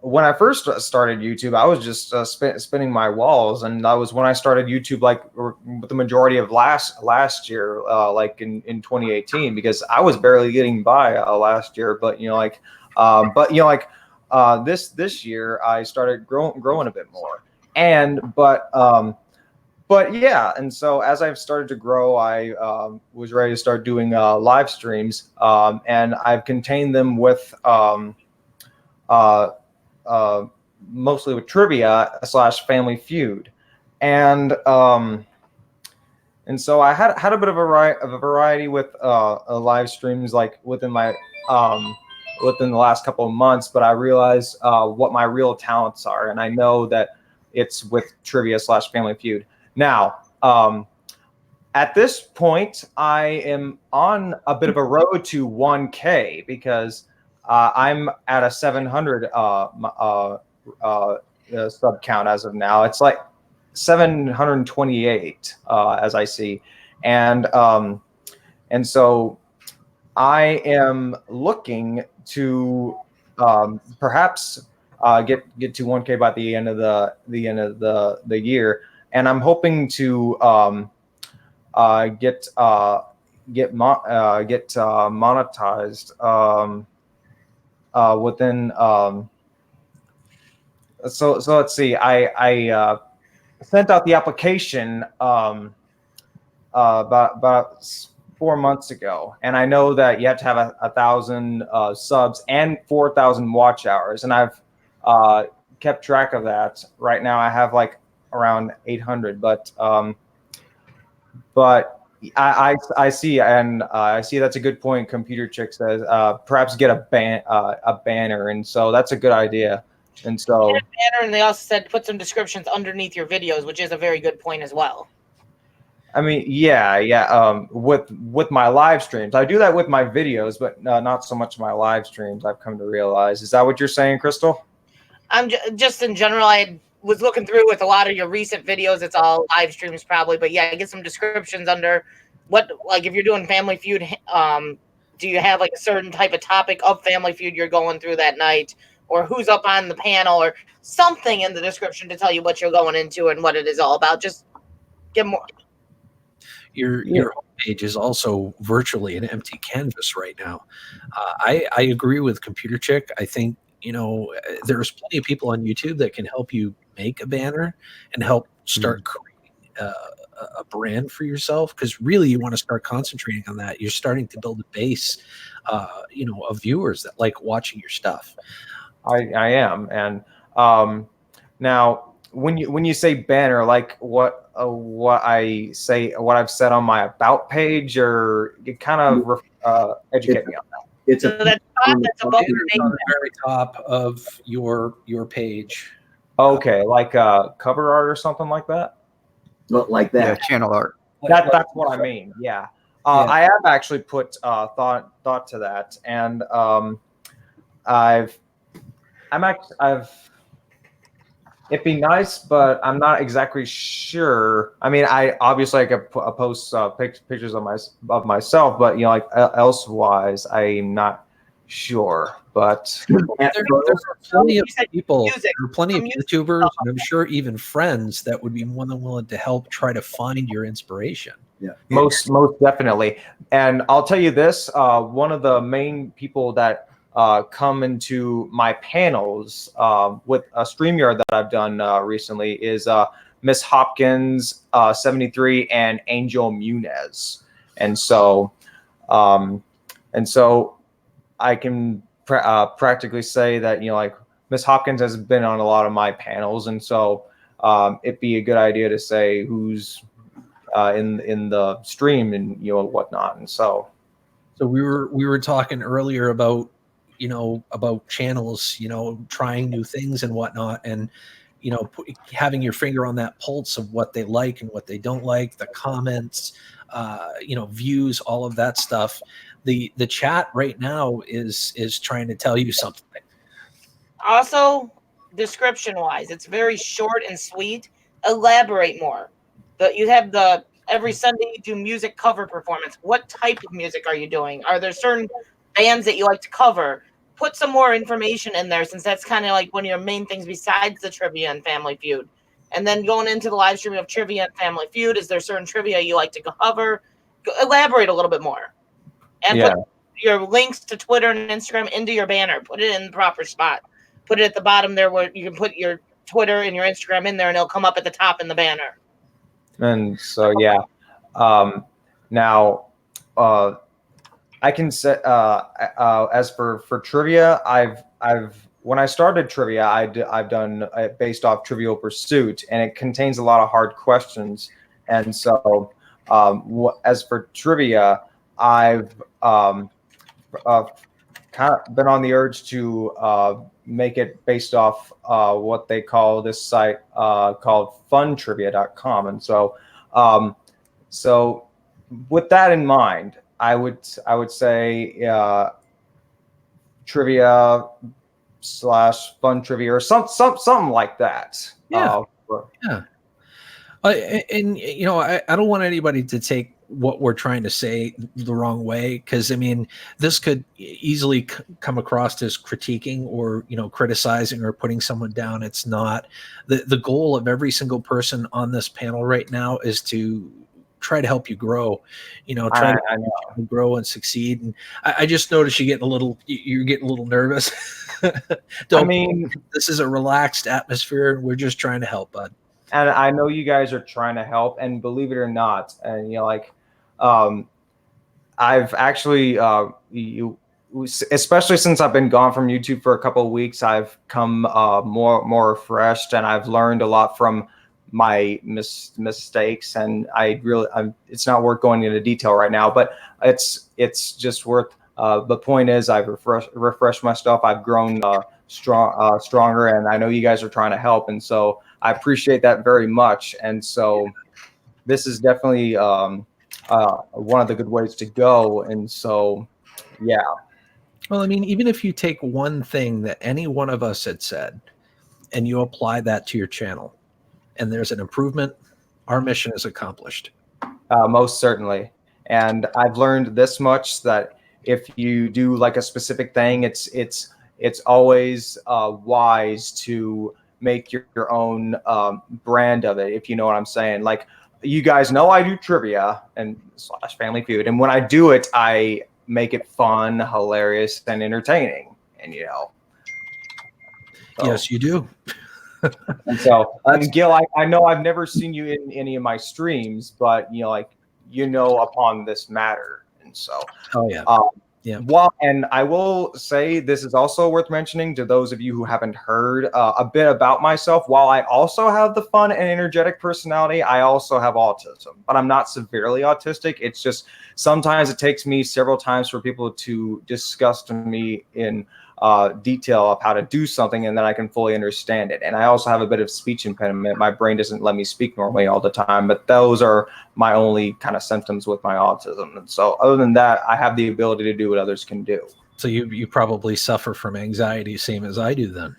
when I first started YouTube, I was just spinning my walls, and that was when I started YouTube, like the majority of last year, like in 2018, because I was barely getting by last year. But this year I started growing a bit more, but yeah, and so as I've started to grow, I was ready to start doing live streams, and I've contained them with mostly with trivia / Family Feud, and so I had a bit of a variety with live streams, like within the last couple of months. But I realized what my real talents are, and I know that it's with trivia / Family Feud. Now, at this point, I am on a bit of a road to 1K, because I'm at a 700 sub count as of now. It's like 728 as I see, and so I am looking to perhaps get to 1K by the end of the year. And I'm hoping to get monetized within. So let's see. I sent out the application about 4 months ago, and I know that you have to have 1,000 subs and 4,000 watch hours, and I've kept track of that. Right now, I have like around 800, but I see, and I see that's a good point. Computer Chick says perhaps get a banner, and so that's a good idea. And so banner, and they also said put some descriptions underneath your videos, which is a very good point as well. I mean, yeah. With my live streams, I do that with my videos, but not so much my live streams. I've come to realize. Is that what you're saying, Crystal? I'm just in general. I was looking through with a lot of your recent videos. It's all live streams probably, but yeah, get some descriptions under what, like if you're doing Family Feud, do you have like a certain type of topic of Family Feud you're going through that night, or who's up on the panel, or something in the description to tell you what you're going into and what it is all about. Just get more. Your homepage is also virtually an empty canvas right now. I agree with Computer Chick. I think, there's plenty of people on YouTube that can help you make a banner and help start creating a brand for yourself, because really you want to start concentrating on that. You're starting to build a base of viewers that like watching your stuff. I am, and now when you say banner, like what I've said on my about page, or you kind of educate me on that. It's So that's above your name. On the very top of your page. Okay, like cover art or something like that. not like Yeah, that. channel art. That's what I mean. Yeah. I have actually put thought to that, and it'd be nice, but I'm not exactly sure. I mean, I could post pictures of myself, but elsewise, I'm not sure. But There are plenty of people, music. there are plenty of YouTubers, and I'm sure even friends that would be more than willing to help try to find your inspiration. Yeah. most definitely. And I'll tell you this: one of the main people that come into my panels with a StreamYard that I've done recently is Miss Hopkins 73 and Angel Munez, and so I can practically say that Miss Hopkins has been on a lot of my panels, and so it'd be a good idea to say who's in the stream and whatnot. And so we were talking earlier about channels, trying new things and whatnot, and having your finger on that pulse of what they like and what they don't like, the comments, views, all of that stuff. The chat right now is trying to tell you something. Also, description wise, it's very short and sweet. Elaborate more. You have every Sunday you do music cover performance. What type of music are you doing? Are there certain bands that you like to cover? put some more information in there, since that's kind of like one of your main things besides the trivia and Family Feud. And then going into the live stream of trivia and Family Feud, is there certain trivia you like to cover? Elaborate a little bit more. And put your links to Twitter and Instagram into your banner. Put it in the proper spot. Put it at the bottom there where you can put your Twitter and your Instagram in there, and it'll come up at the top in the banner. And so, yeah. Now, I can say, as for trivia, when I started trivia, I've done based off Trivial Pursuit, and it contains a lot of hard questions. And so, as for trivia, I've kind of been on the urge to make it based off what they call this site called funtrivia.com. And so, so with that in mind, I would say trivia / fun trivia or something like that. Yeah. And you know, I don't want anybody to take what we're trying to say the wrong way, because I mean, this could easily come across as critiquing or, you know, criticizing or putting someone down. It's not. The goal of every single person on this panel right now is to try to help you grow, you know, try to help you grow and succeed. And I just noticed you're getting a little nervous. I mean, this is a relaxed atmosphere, and we're just trying to help, bud. And I know you guys are trying to help, and believe it or not, and you know, like, I've actually, especially since I've been gone from YouTube for a couple of weeks, I've come more refreshed, and I've learned a lot from my mistakes. And it's not worth going into detail right now, but it's just worth. The point is, I've refreshed my stuff. I've grown stronger, and I know you guys are trying to help, and so I appreciate that very much. And so this is definitely one of the good ways to go. And so, yeah. Well, I mean, even if you take one thing that any one of us had said and you apply that to your channel and there's an improvement, our mission is accomplished. Most certainly. And I've learned this much, that if you do like a specific thing, it's always wise to make your own brand of it, if you know what I'm saying. Like, you guys know I do trivia and / Family Feud, and when I do it, I make it fun, hilarious, and entertaining. And you know, yes, you do. And so, Gil, I know I've never seen you in any of my streams, but you know, like, you know, upon this matter. And so, oh yeah. Yeah. Well, and I will say this is also worth mentioning to those of you who haven't heard a bit about myself. While I also have the fun and energetic personality, I also have autism, but I'm not severely autistic. It's just sometimes it takes me several times for people to discuss to me in detail of how to do something, and then I can fully understand it. And I also have a bit of speech impediment. My brain doesn't let me speak normally all the time, but those are my only kind of symptoms with my autism. And so other than that, I have the ability to do what others can do. So you probably suffer from anxiety, same as I do then.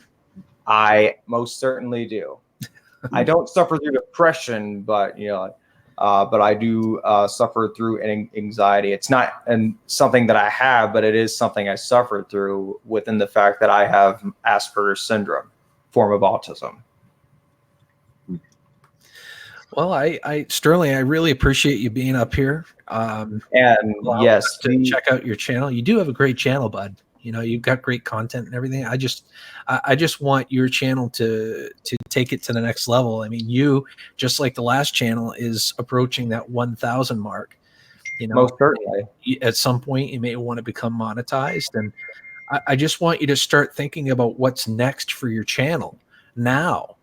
I most certainly do. I don't suffer through depression, but you know, but I do suffer through anxiety. It's not something that I have, but it is something I suffer through within the fact that I have Asperger's syndrome, form of autism. Well, Sterling, I really appreciate you being up here. And yes, to check out your channel. You do have a great channel, bud. You know, you've got great content and everything. I just want your channel to take it to the next level. I mean, you, just like the last channel, is approaching that 1,000 mark. You know, most certainly. At some point, you may want to become monetized, and I just want you to start thinking about what's next for your channel now,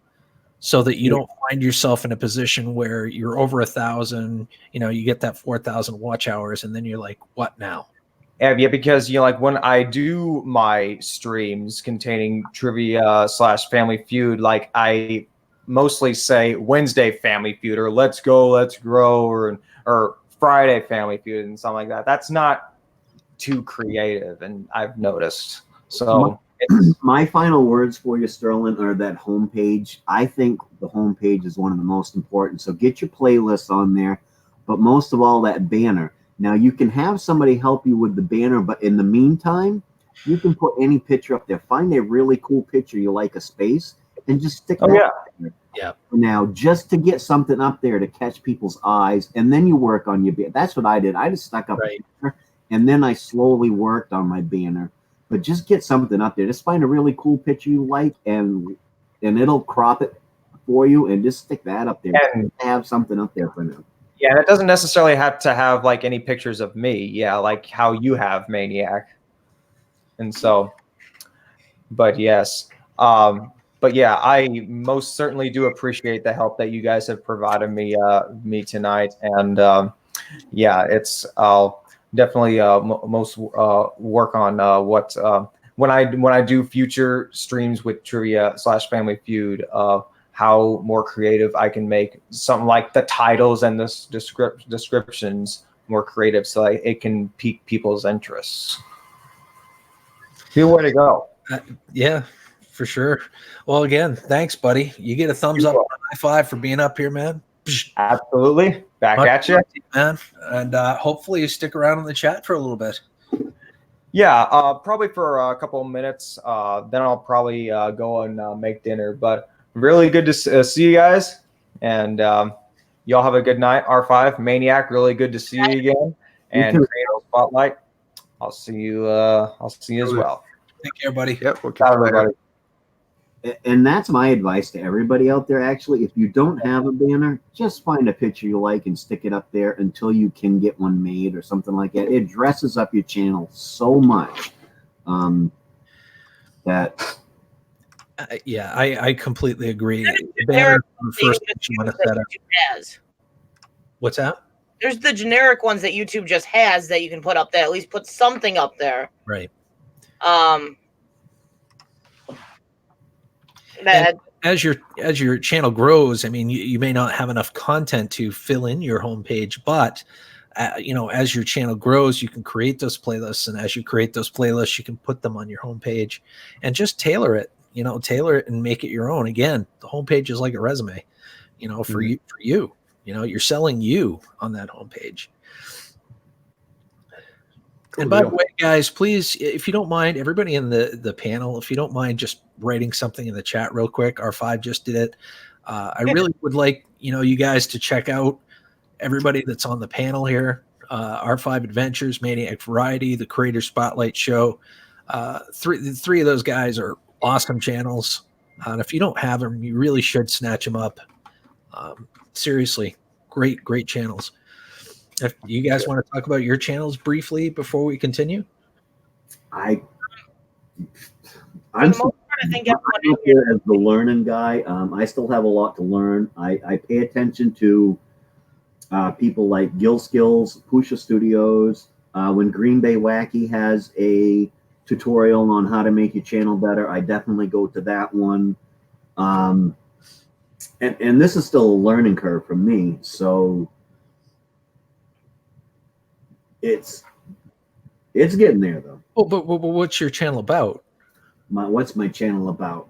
so that you don't find yourself in a position where you're over 1,000. You know, you get that 4,000 watch hours, and then you're like, what now? Yeah, because, you know, like when I do my streams containing trivia / Family Feud, like I mostly say Wednesday Family Feud, or let's go, let's grow, or Friday Family Feud and something like that. That's not too creative, and I've noticed. So my final words for you, Sterling, are that homepage. I think the homepage is one of the most important. So get your playlists on there, but most of all, that banner. Now, you can have somebody help you with the banner, but in the meantime, You can put any picture up there. Find a really cool picture you like, a space, and just stick Oh, that yeah. up there. Yeah. Now, just to get something up there to catch people's eyes, and then you work on your banner. That's what I did. I just stuck up Right. a banner, and then I slowly worked on my banner. But just get something up there. Just find a really cool picture you like, and it'll crop it for you, and just stick that up there. And Have something up there for now. yeah, and it doesn't necessarily have to have like any pictures of me. Yeah, like how you have Maniac. And so, but yes. But yeah, I most certainly do appreciate the help that you guys have provided me tonight. And yeah, I'll definitely most work on when I do future streams with Trivia / Family Feud, how more creative I can make something like the titles and the descriptions more creative, so it can pique people's interests. Good way to go. Yeah, for sure. Well, again, thanks, buddy. You get a thumbs up, high five for being up here, man. Absolutely. Back at you, man. And hopefully you stick around in the chat for a little bit. Yeah, probably for a couple of minutes. Then I'll probably go and make dinner. But really good to see you guys. And y'all have a good night. R5 Maniac, really good to see you again. And Creative Spotlight, I'll see you. I'll see you as well. Take care, buddy. Yep. We'll catch you later. And that's my advice to everybody out there. Actually, if you don't have a banner, just find a picture you like and stick it up there until you can get one made or something like that. It dresses up your channel so much that. Yeah, I completely agree. The banner on the first page you want to set up. What's that? There's the generic ones that YouTube just has that you can put up there. At least put something up there. Right. That as your channel grows, I mean, you may not have enough content to fill in your homepage, but as your channel grows, you can create those playlists, and as you create those playlists, you can put them on your homepage and just tailor it. Tailor it and make it your own. Again, the homepage is like a resume, for you. You're selling you on that homepage. And by the way, guys, please, if you don't mind, everybody in the panel, if you don't mind just writing something in the chat real quick. R5 just did it. I really would like, you guys to check out everybody that's on the panel here. R5 Adventures, Maniac Variety, the Creator Spotlight Show. Three of those guys are awesome channels. And if you don't have them, you really should snatch them up. Seriously, great channels. If you guys want to talk about your channels briefly before we continue. I'm I think as the learning guy. I still have a lot to learn. I pay attention to people like Gil Skills, Pusha Studios. When Green Bay Wacky has a tutorial on how to make your channel better, I definitely go to that one. And this is still a learning curve for me. So it's getting there though. Oh, but what's your channel about? What's my channel about?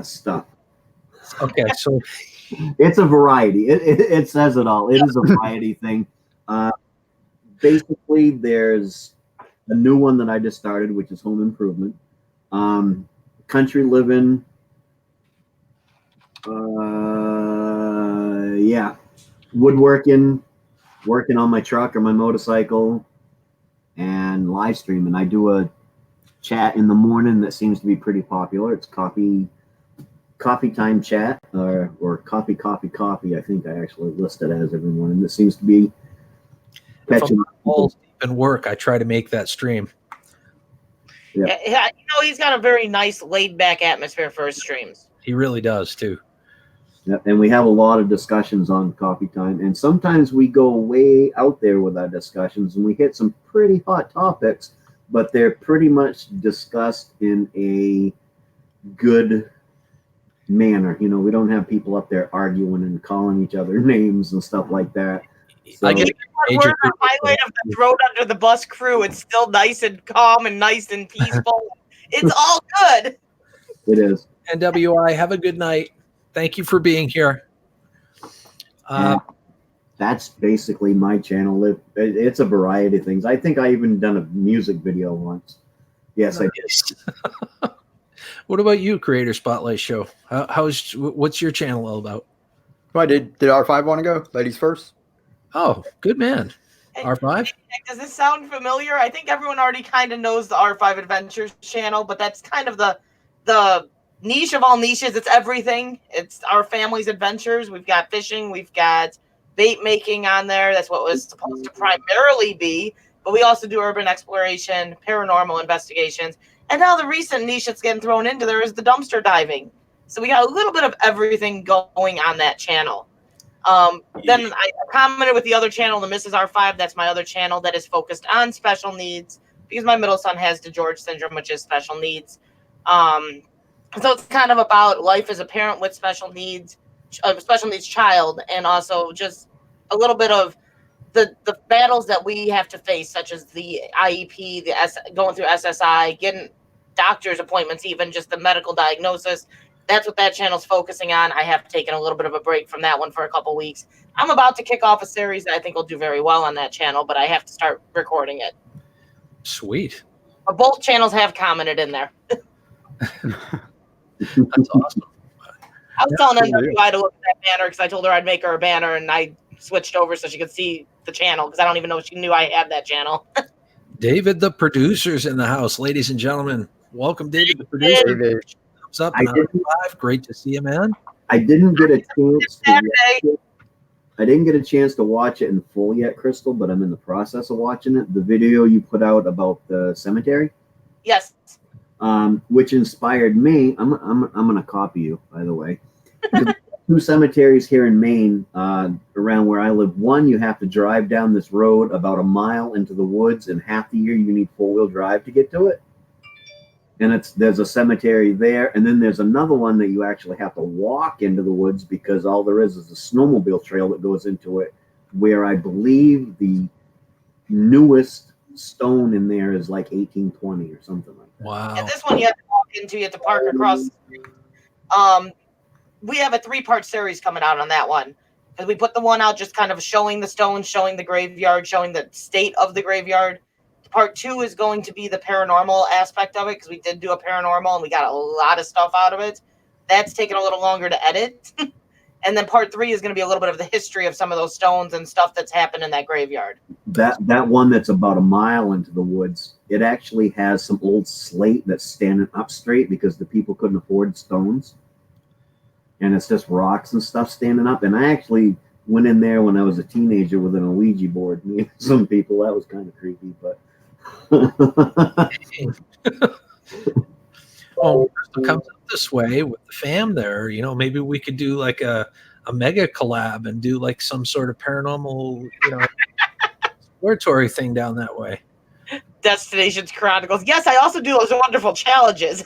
Stuff. Okay, so it's a variety. It says it all. It is a variety thing. Basically, there's a new one that I just started, which is home improvement, country living. Woodworking, working on my truck or my motorcycle, and live streaming. I do a chat in the morning that seems to be pretty popular. It's coffee time chat or coffee. I think I actually list it as every morning. That seems to be catching balls deep in work. I try to make that stream. Yeah, he's got a very nice laid back atmosphere for his streams. He really does too. Yep, and we have a lot of discussions on coffee time, and sometimes we go way out there with our discussions, and we hit some pretty hot topics, but they're pretty much discussed in a good manner. We don't have people up there arguing and calling each other names and stuff like that. So, I get We're the highlight of the Thrown Under the Bus crew. It's still nice and calm and nice and peaceful. It's all good. It is. NWI, have a good night. Thank you for being here. That's basically my channel. It's a variety of things. I think I even done a music video once. Yes, I Nice. What about you, Creator Spotlight Show? What's your channel all about? Why did R5 want to go? Ladies first. Oh, good man. R5? Does this sound familiar? I think everyone already kind of knows the R5 Adventures channel, but that's kind of the niche of all niches. It's everything. It's our family's adventures. We've got fishing. We've got bait making on there. That's what was supposed to primarily be. But we also do urban exploration, paranormal investigations. And now the recent niche that's getting thrown into there is the dumpster diving. So we got a little bit of everything going on that channel. Then I commented with the other channel, the Mrs. R5. That's my other channel that is focused on special needs because my middle son has DeGeorge syndrome, which is special needs. So it's kind of about life as a parent with special needs child, and also just a little bit of the battles that we have to face, such as the IEP, going through SSI, getting doctor's appointments, even just the medical diagnosis. That's what that channel's focusing on. I have taken a little bit of a break from that one for a couple weeks. I'm about to kick off a series that I think will do very well on that channel, but I have to start recording it. Sweet. But both channels have commented in there. That's awesome. I was telling NWI to look at that banner because I told her I'd make her a banner, and I switched over so she could see the channel because I don't even know if she knew I had that channel. David, the producer's in the house. Ladies and gentlemen, welcome, David, the producer. David. Thumbs up and R5. Great to see you, man. I didn't get a chance to watch Saturday. it. I didn't get a chance to watch it in full yet, Crystal, but I'm in the process of watching it. The video you put out about the cemetery, Yes. which inspired me. I'm gonna copy you, by the way. Two cemeteries here in Maine, around where I live. One, you have to drive down this road about a mile into the woods, and half the year you need 4-wheel drive to get to it. And there's a cemetery there, and then there's another one that you actually have to walk into the woods because all there is a snowmobile trail that goes into it, where I believe the newest stone in there is like 1820 or something like that. Wow. And this one you have to walk into, you have to park across the street. We have a 3-part series coming out on that one. Because we put the one out just kind of showing the stones, showing the graveyard, showing the state of the graveyard. Part 2 is going to be the paranormal aspect of it, because we did do a paranormal and we got a lot of stuff out of it. That's taken a little longer to edit. And then part 3 is going to be a little bit of the history of some of those stones and stuff that's happened in that graveyard. That one that's about a mile into the woods, it actually has some old slate that's standing up straight because the people couldn't afford stones. And it's just rocks and stuff standing up. And I actually went in there when I was a teenager with an Ouija board. Me and some people, that was kind of creepy, but Well, Crystal comes up this way with the fam there. You know, maybe we could do like a mega collab and do like some sort of paranormal, exploratory thing down that way. Destinations Chronicles. Yes, I also do those wonderful challenges.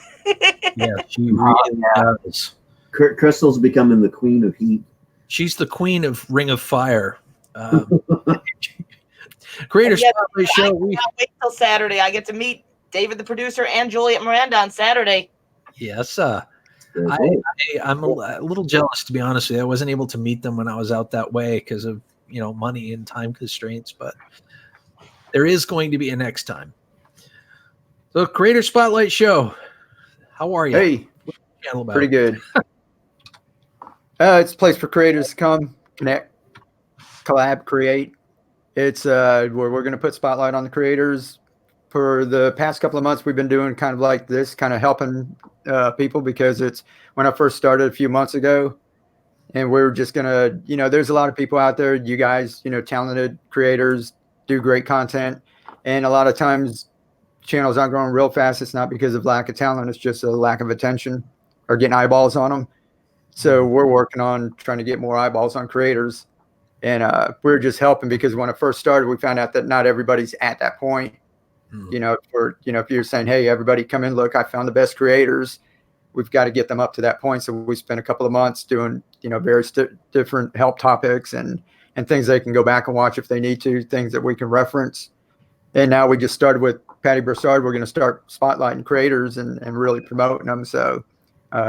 Yeah, she really does. Crystal's becoming the queen of heat. She's the queen of Ring of Fire. Creator Spotlight Show. I cannot wait till Saturday. I get to meet David, the producer, and Juliet Miranda on Saturday. Yes, I'm a little jealous, to be honest with you. I wasn't able to meet them when I was out that way because of money and time constraints, but there is going to be a next time. So, Creator Spotlight Show, how are you? Hey, pretty good. It's a place for creators to come, connect, collab, create. It's where we're going to put spotlight on the creators. For the past couple of months, we've been doing kind of like this, kind of helping people, because it's when I first started a few months ago, and we're just going to, there's a lot of people out there, you guys, talented creators, do great content. And a lot of times channels aren't growing real fast. It's not because of lack of talent. It's just a lack of attention or getting eyeballs on them. So we're working on trying to get more eyeballs on creators. And we're just helping, because when I first started, we found out that not everybody's at that point. If you're saying, hey, everybody come in, look, I found the best creators, we've got to get them up to that point. So we spent a couple of months doing, various different help topics and things they can go back and watch if they need to, things that we can reference. And now we just started with Patty Broussard. We're going to start spotlighting creators and really promoting them. So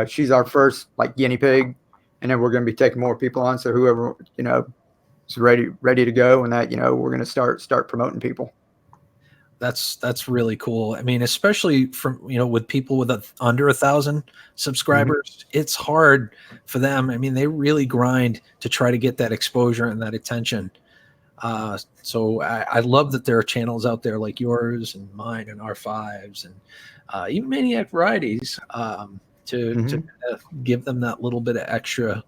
she's our first guinea pig, and then we're going to be taking more people on. So whoever, is ready to go, and that, we're going to start promoting people. That's really cool. I mean, especially from, with people with under 1,000 subscribers, it's hard for them. I mean, they really grind to try to get that exposure and that attention. So I love that there are channels out there like yours and mine and R5's and even Maniac Varieties to give them that little bit of extra,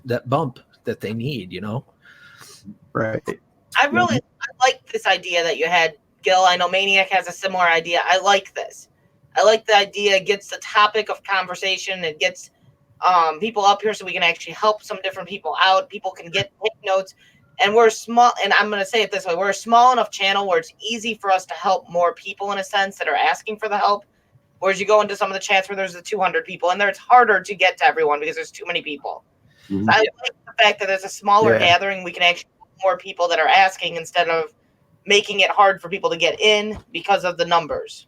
that bump that they need, Right. I like this idea that you had, Gil. I know Maniac has a similar idea. I like this. I like the idea. It gets the topic of conversation. It gets people up here so we can actually help some different people out. People can take notes. And we're small, and I'm going to say it this way. We're a small enough channel where it's easy for us to help more people in a sense that are asking for the help. Whereas you go into some of the chats where there's the 200 people and there it's harder to get to everyone because there's too many people. Mhm. So I like the fact that there's a smaller gathering. We can actually help more people that are asking instead of making it hard for people to get in because of the numbers.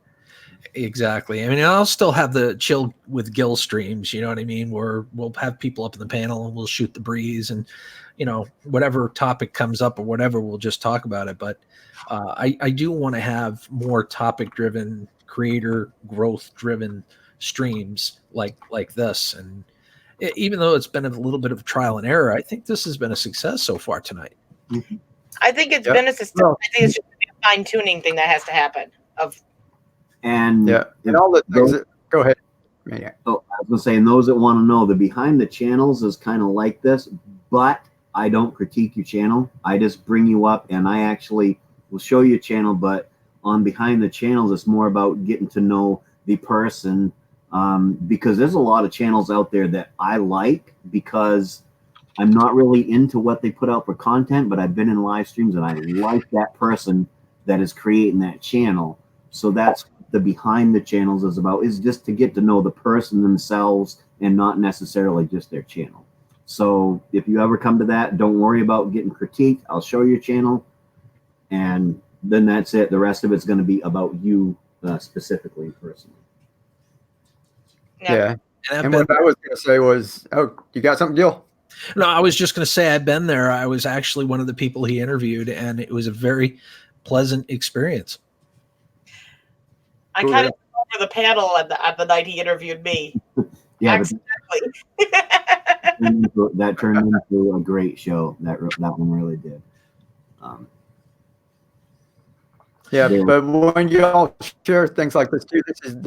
Exactly. I mean, I'll still have the chill with Gil streams, you know what I mean? Where we'll have people up in the panel and we'll shoot the breeze and, whatever topic comes up or whatever, we'll just talk about it. But I do want to have more topic driven, creator growth driven streams like this. And even though it's been a little bit of trial and error, I think this has been a success so far tonight. I think it's been a system. I think it's just a fine tuning thing that has to happen. And all the things go ahead. Yeah. So I was gonna say, and those that want to know, the behind the channels is kind of like this, but I don't critique your channel. I just bring you up, and I actually will show you a channel. But on behind the channels, it's more about getting to know the person, because there's a lot of channels out there that I like because I'm not really into what they put out for content, but I've been in live streams and I like that person that is creating that channel. So that's the behind the channels is about, is just to get to know the person themselves and not necessarily just their channel. So if you ever come to that, don't worry about getting critiqued. I'll show you your channel, and then that's it. The rest of it's going to be about you specifically and personally. Yeah. And what I was going to say was, you got something, Gil? No, I was just going to say I've been there. I was actually one of the people he interviewed, and it was a very pleasant experience. I kind of took over the panel at the night he interviewed me. Yeah, that turned into a great show. That one really did. But when you all share things like this too, this is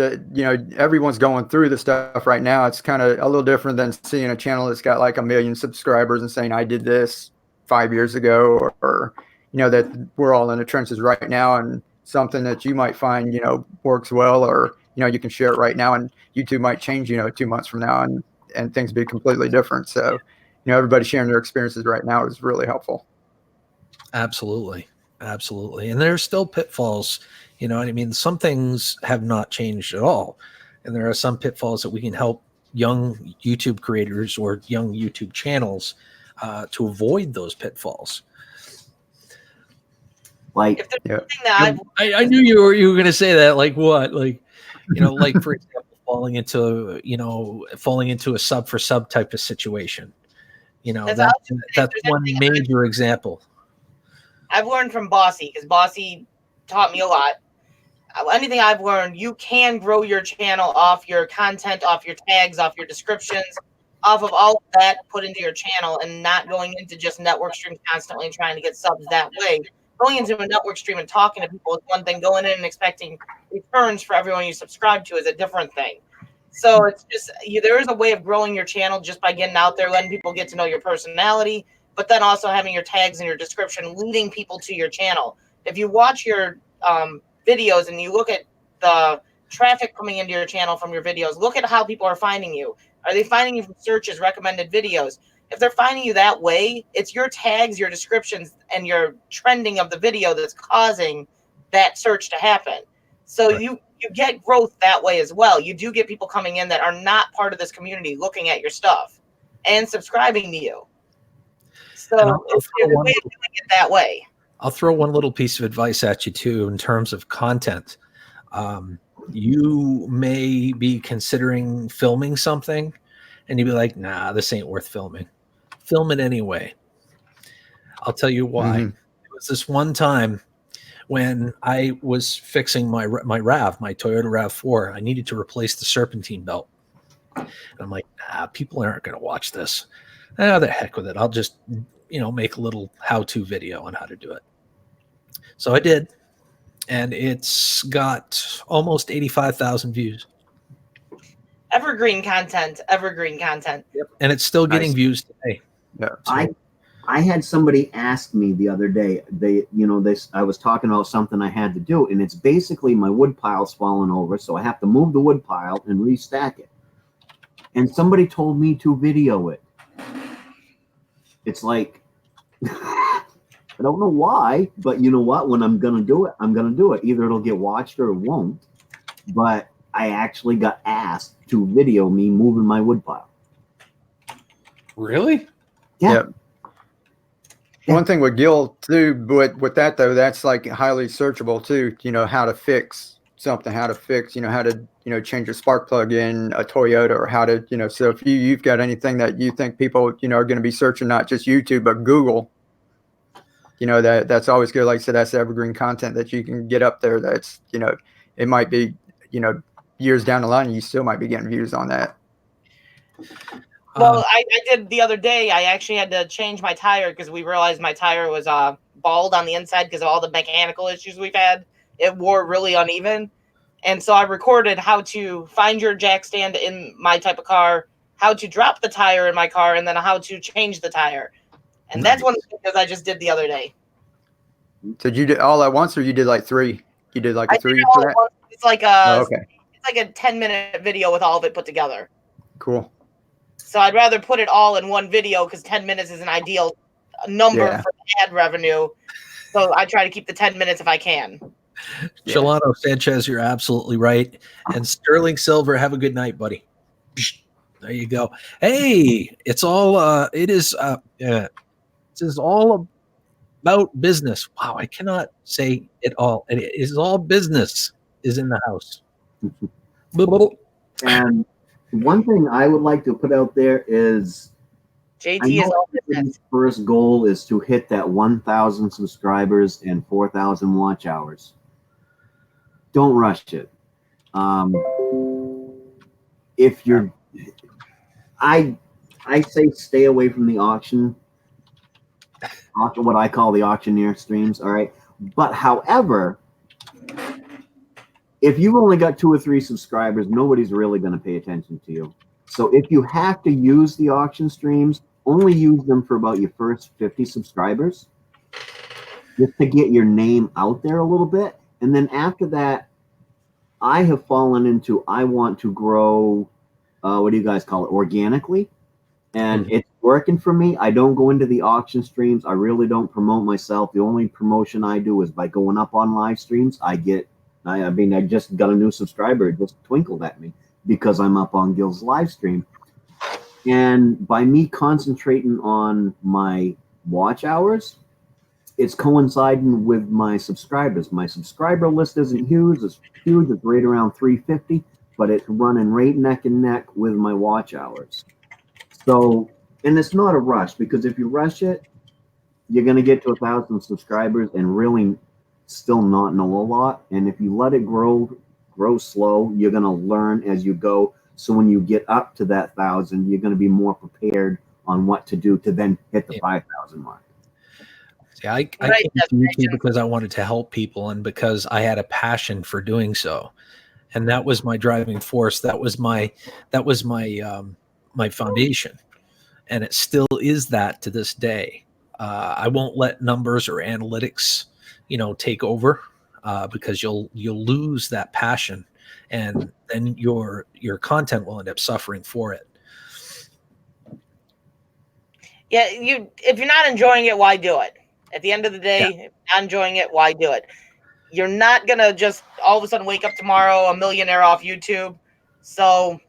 everyone's going through this stuff right now. It's kind of a little different than seeing a channel that's got like 1 million subscribers and saying I did this 5 years ago, or that we're all in the trenches right now, and something that you might find works well, or you can share it right now, and YouTube might change 2 months from now, and things be completely different. So everybody sharing their experiences right now is really helpful. Absolutely. And there's still pitfalls, you know what I mean? Some things have not changed at all. And there are some pitfalls that we can help young YouTube creators or young YouTube channels to avoid those pitfalls. Like, I knew you were going to say that. Like what? Like, like for example, falling into a sub for sub type of situation. That's one major example. I've learned from Bossy, because Bossy taught me a lot. Anything I've learned, you can grow your channel off your content, off your tags, off your descriptions, off of all of that put into your channel, and not going into just network streams constantly and trying to get subs that way. Going into a network stream and talking to people is one thing. Going in and expecting returns for everyone you subscribe to is a different thing. So it's just, there is a way of growing your channel just by getting out there, letting people get to know your personality, but then also having your tags and your description leading people to your channel. If you watch your videos and you look at the traffic coming into your channel from your videos, look at how people are finding you. Are they finding you from searches, recommended videos? If they're finding you that way, it's your tags, your descriptions, and your trending of the video that's causing that search to happen. So you get growth that way as well. You do get people coming in that are not part of this community looking at your stuff and subscribing to you. So it's a way of doing it that way. I'll throw one little piece of advice at you too in terms of content. You may be considering filming something and you'd be like, nah, this ain't worth filming. Film it anyway. I'll tell you why. It was this one time when I was fixing my RAV, my Toyota RAV4, I needed to replace the serpentine belt. And I'm like, people aren't going to watch this. The heck with it. I'll just, make a little how-to video on how to do it. So I did. And it's got almost 85,000 views. Evergreen content. Yep. And it's still getting views today. Yeah. So, I had somebody ask me the other day, I was talking about something I had to do, and it's basically my wood pile's fallen over, so I have to move the wood pile and restack it. And somebody told me to video it. It's like, I don't know why, but you know what? When I'm going to do it, I'm going to do it. Either it'll get watched or it won't. But I actually got asked to video me moving my wood pile. really? Yeah. Yep. One thing with Gil too, with that though, that's like highly searchable too. How to fix something, how to change a spark plug in a Toyota, or how to, so if you've got anything that you think people, are going to be searching, not just YouTube, but Google, that's always good. Like I said, that's evergreen content that you can get up there. That's, it might be, years down the line, you still might be getting views on that. Well, I did the other day. I actually had to change my tire because we realized my tire was bald on the inside because of all the mechanical issues we've had. It wore really uneven. And so I recorded how to find your jack stand in my type of car, how to drop the tire in my car, and then how to change the tire. And that's one of the things I just did the other day. So you did all at once, or you did like 3? You did like a 3 for that? It's like okay. It's like a 10-minute video with all of it put together. Cool. So I'd rather put it all in one video because 10 minutes is an ideal number for ad revenue. So I try to keep the 10 minutes if I can. Shalano Sanchez, you're absolutely right. And Sterling Silver, have a good night, buddy. There you go. Hey, it's all it is all about business. Wow, I cannot say it all. It is all business is in the house. And one thing I would like to put out there is JT is all business. First goal is to hit that 1,000 subscribers and 4,000 watch hours. Don't rush it. If you're, I say stay away from the auction, what I call the auctioneer streams. All right, but however, if you've only got 2 or 3 subscribers, nobody's really going to pay attention to you. So if you have to use the auction streams, only use them for about your first 50 subscribers, just to get your name out there a little bit. And then after that, I have fallen into, I want to grow, what do you guys call it, organically. And it's working for me. I don't go into the auction streams. I really don't promote myself. The only promotion I do is by going up on live streams. I just got a new subscriber. It just twinkled at me because I'm up on Gil's live stream. And by me concentrating on my watch hours, it's coinciding with my subscribers. My subscriber list isn't huge. It's right around 350, but it's running right neck and neck with my watch hours. So, and it's not a rush, because if you rush it, you're going to get to 1,000 subscribers and really still not know a lot. And if you let it grow slow, you're going to learn as you go. So when you get up to that 1,000, you're going to be more prepared on what to do to then hit the 5,000 mark. Yeah, I came to YouTube because I wanted to help people and because I had a passion for doing so, and that was my driving force. That was my my foundation, and it still is that to this day. I won't let numbers or analytics, take over, because you'll lose that passion, and then your content will end up suffering for it. Yeah, if you're not enjoying it, why do it? At the end of the day, if you're not enjoying it, why do it? You're not going to just all of a sudden wake up tomorrow a millionaire off YouTube. So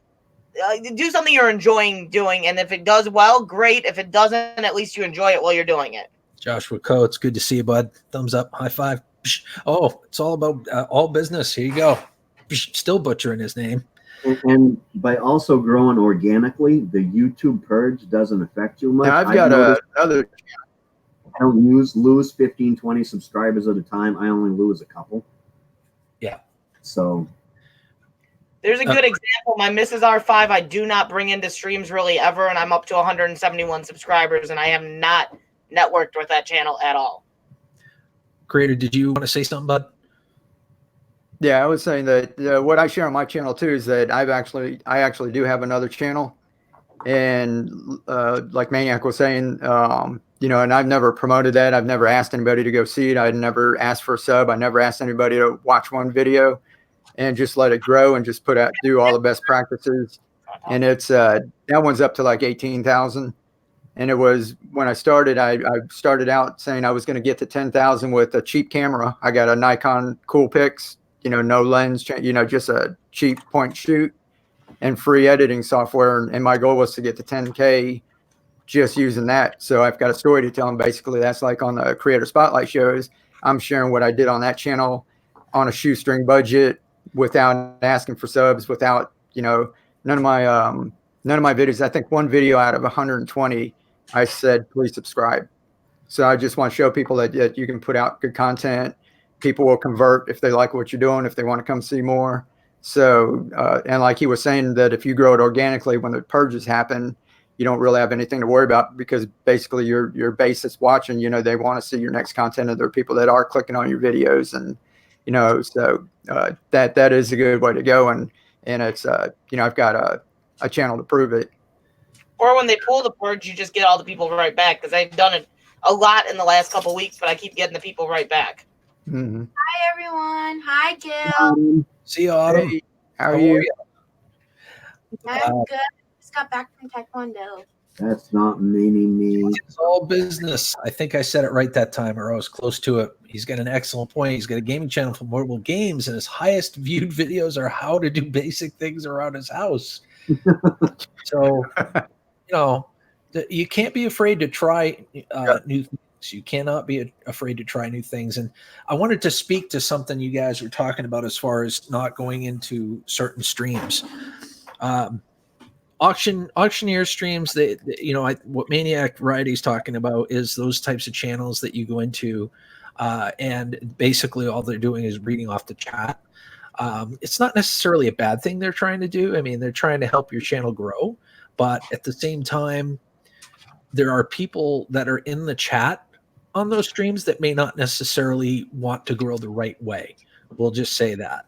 do something you're enjoying doing. And if it does well, great. If it doesn't, at least you enjoy it while you're doing it. Joshua Coe, it's good to see you, bud. Thumbs up, high five. Oh, it's all about all business. Here you go. Still butchering his name. And by also growing organically, the YouTube purge doesn't affect you much. Now I've got another. I don't lose 15, 20 subscribers at a time. I only lose a couple. Yeah. So There's a good example. My Mrs. R5, I do not bring into streams really ever, and I'm up to 171 subscribers, and I have not networked with that channel at all. Creator, did you want to say something, bud? Yeah, I was saying that what I share on my channel too is that I actually do have another channel, and like Maniac was saying, and I've never promoted that. I've never asked anybody to go see it. I never asked for a sub. I never asked anybody to watch one video, and just let it grow and just do all the best practices. And it's that one's up to like 18,000. And it was when I started, I started out saying I was going to get to 10,000 with a cheap camera. I got a Nikon Coolpix, no lens, just a cheap point shoot and free editing software. And my goal was to get to 10K just using that. So I've got a story to tell them. Basically, that's like on the Creator Spotlight shows. I'm sharing what I did on that channel on a shoestring budget without asking for subs, without, none of my videos. I think one video out of 120, I said, please subscribe. So I just want to show people that you can put out good content. People will convert if they like what you're doing, if they want to come see more. So, and like he was saying, that if you grow it organically, when the purges happen, you don't really have anything to worry about, because basically your base that's watching, they want to see your next content, and there are people that are clicking on your videos, and so that is a good way to go. And it's I've got a channel to prove it. Or when they pull the purge, you just get all the people right back, because I've done it a lot in the last couple of weeks, but I keep getting the people right back. Mm-hmm. Hi, everyone. Hi, Gil. See you, Autumn. Hey, how are you? I'm good. Just got back from Taekwondo. that's not meaning me. It's all business. I think I said it right that time, or I was close to it. He's got an excellent point. He's got a gaming channel for mobile games, and his highest viewed videos are how to do basic things around his house. So, you can't be afraid to try new things. You cannot be afraid to try new things. And I wanted to speak to something you guys were talking about as far as not going into certain streams. Auctioneer streams, what Maniac Variety's talking about is those types of channels that you go into, and basically all they're doing is reading off the chat. It's not necessarily a bad thing they're trying to do. I mean, they're trying to help your channel grow, but at the same time, there are people that are in the chat on those streams that may not necessarily want to grow the right way. We'll just say that.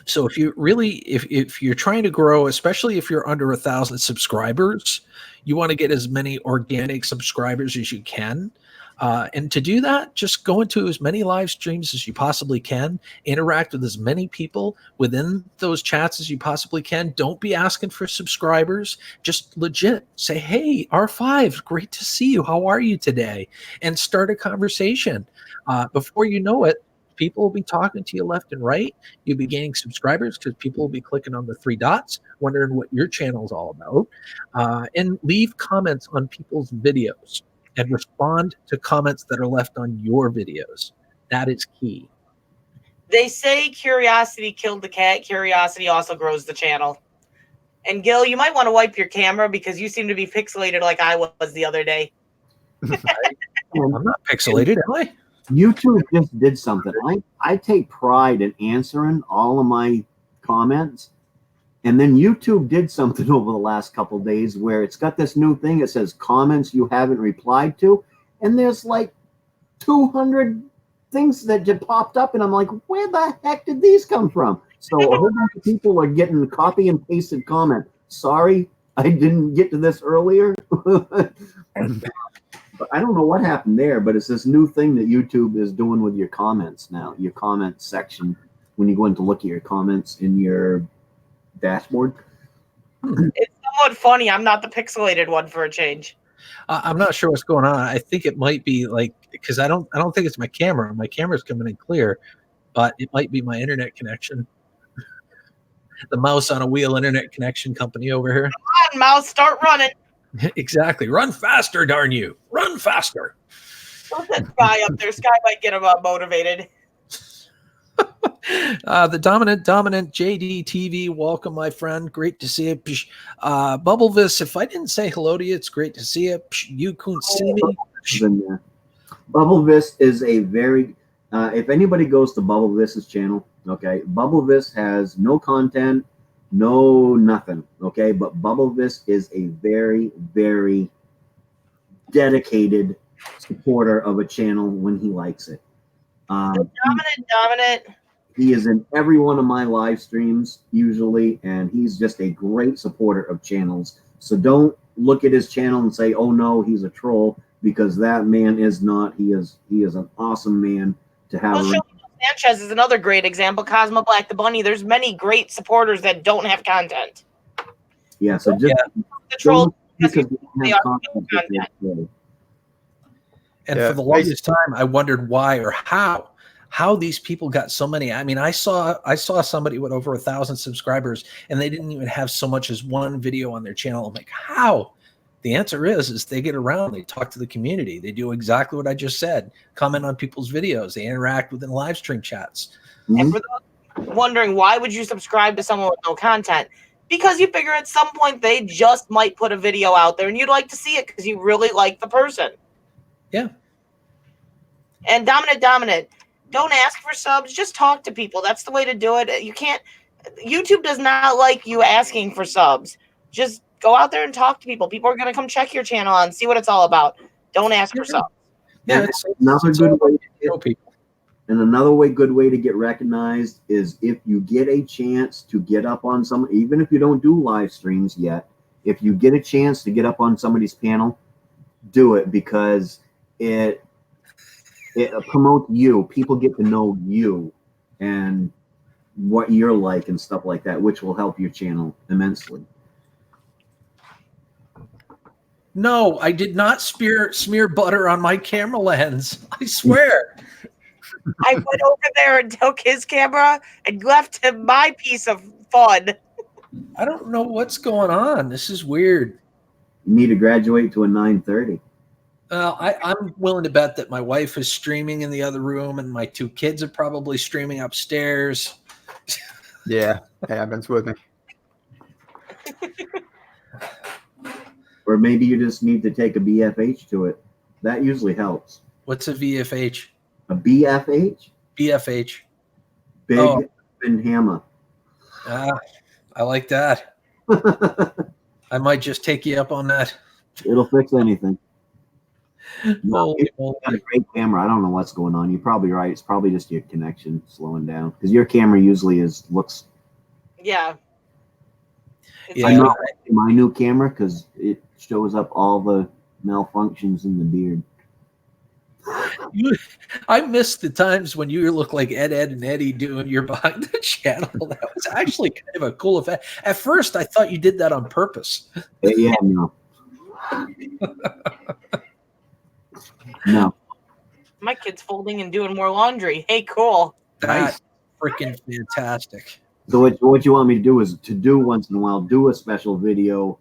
So if you're trying to grow, especially if you're under 1,000 subscribers, you want to get as many organic subscribers as you can. And to do that, just go into as many live streams as you possibly can, interact with as many people within those chats as you possibly can. Don't be asking for subscribers. Just legit say, hey, R5, great to see you. How are you today? And start a conversation. Before you know it, people will be talking to you left and right. You'll be gaining subscribers because people will be clicking on the 3 dots, wondering what your channel is all about. And leave comments on people's videos. And respond to comments that are left on your videos. That is key. They say curiosity killed the cat. Curiosity also grows the channel. And Gil, you might want to wipe your camera because you seem to be pixelated like I was the other day. I'm not pixelated, am I? YouTube just did something. I take pride in answering all of my comments. And then YouTube did something over the last couple of days where it's got this new thing. It says comments you haven't replied to. And there's like 200 things that just popped up. And I'm like, where the heck did these come from? So a whole bunch of people are getting copy and pasted comment. Sorry, I didn't get to this earlier. But I don't know what happened there, but it's this new thing that YouTube is doing with your comments now, your comment section, when you go in to look at your comments in your dashboard. It's somewhat funny. I'm not the pixelated one for a change. I'm not sure what's going on. I think it might be like, because I don't think it's my camera. My camera's coming in clear, but it might be my internet connection. The mouse on a wheel internet connection company over here. Come on, mouse, start running. Exactly. Run faster, darn you. Run faster. Put that Sky up there. Sky might get him motivated. The dominant JDTV. Welcome, my friend. Great to see you. Bubblevis, if I didn't say hello to you, it's great to see you. You couldn't see me. In there. Bubblevis is a very, if anybody goes to Bubblevis's channel, okay, Bubblevis has no content, no nothing, okay, but Bubblevis is a very, very dedicated supporter of a channel when he likes it. Dominant. He is in every one of my live streams usually, and he's just a great supporter of channels. So don't look at his channel and say, "Oh no, he's a troll," because that man is not. He is an awesome man to have. Well, Sanchez is another great example. Cosmo Black the Bunny. There's many great supporters that don't have content. Yeah, so just the trolls because they are content. And for the longest time, I wondered why or how these people got so many. I mean, I saw somebody with over 1,000 subscribers, and they didn't even have so much as one video on their channel. I'm like, how? The answer is they get around, they talk to the community, they do exactly what I just said, comment on people's videos, they interact within live stream chats. And for those wondering, why would you subscribe to someone with no content? Because you figure at some point they just might put a video out there and you'd like to see it because you really like the person. Yeah. And dominant. Don't ask for subs. Just talk to people. That's the way to do it. You can't. YouTube does not like you asking for subs. Just go out there and talk to people. People are going to come check your channel and see what it's all about. Don't ask for subs. Yeah, another good way to get people. And another good way to get recognized is if you get a chance to get up on some, even if you don't do live streams yet, if you get a chance to get up on somebody's panel, do it, because it promotes you. People get to know you and what you're like and stuff like that, which will help your channel immensely. No, I did not smear butter on my camera lens. I swear. I went over there and took his camera and left him my piece of fun. I don't know what's going on. This is weird. You need to graduate to a 9:30. I'm willing to bet that my wife is streaming in the other room and my 2 kids are probably streaming upstairs. Yeah, it happens with me. Or maybe you just need to take a BFH to it. That usually helps. What's a VFH? A BFH? BFH. Big and hammer. I like that. I might just take you up on that. It'll fix anything. No, Holy you've got a great camera. I don't know what's going on. You're probably right. It's probably just your connection slowing down, because your camera usually looks. Yeah. I'm not liking my new camera because it shows up all the malfunctions in the beard. I miss the times when you look like Ed and Eddie doing your behind the channel. That was actually kind of a cool effect. At first, I thought you did that on purpose. Yeah, no. No. My kid's folding and doing more laundry. Hey, cool. That's freaking fantastic. So what you want me to do is to do once in a while, do a special video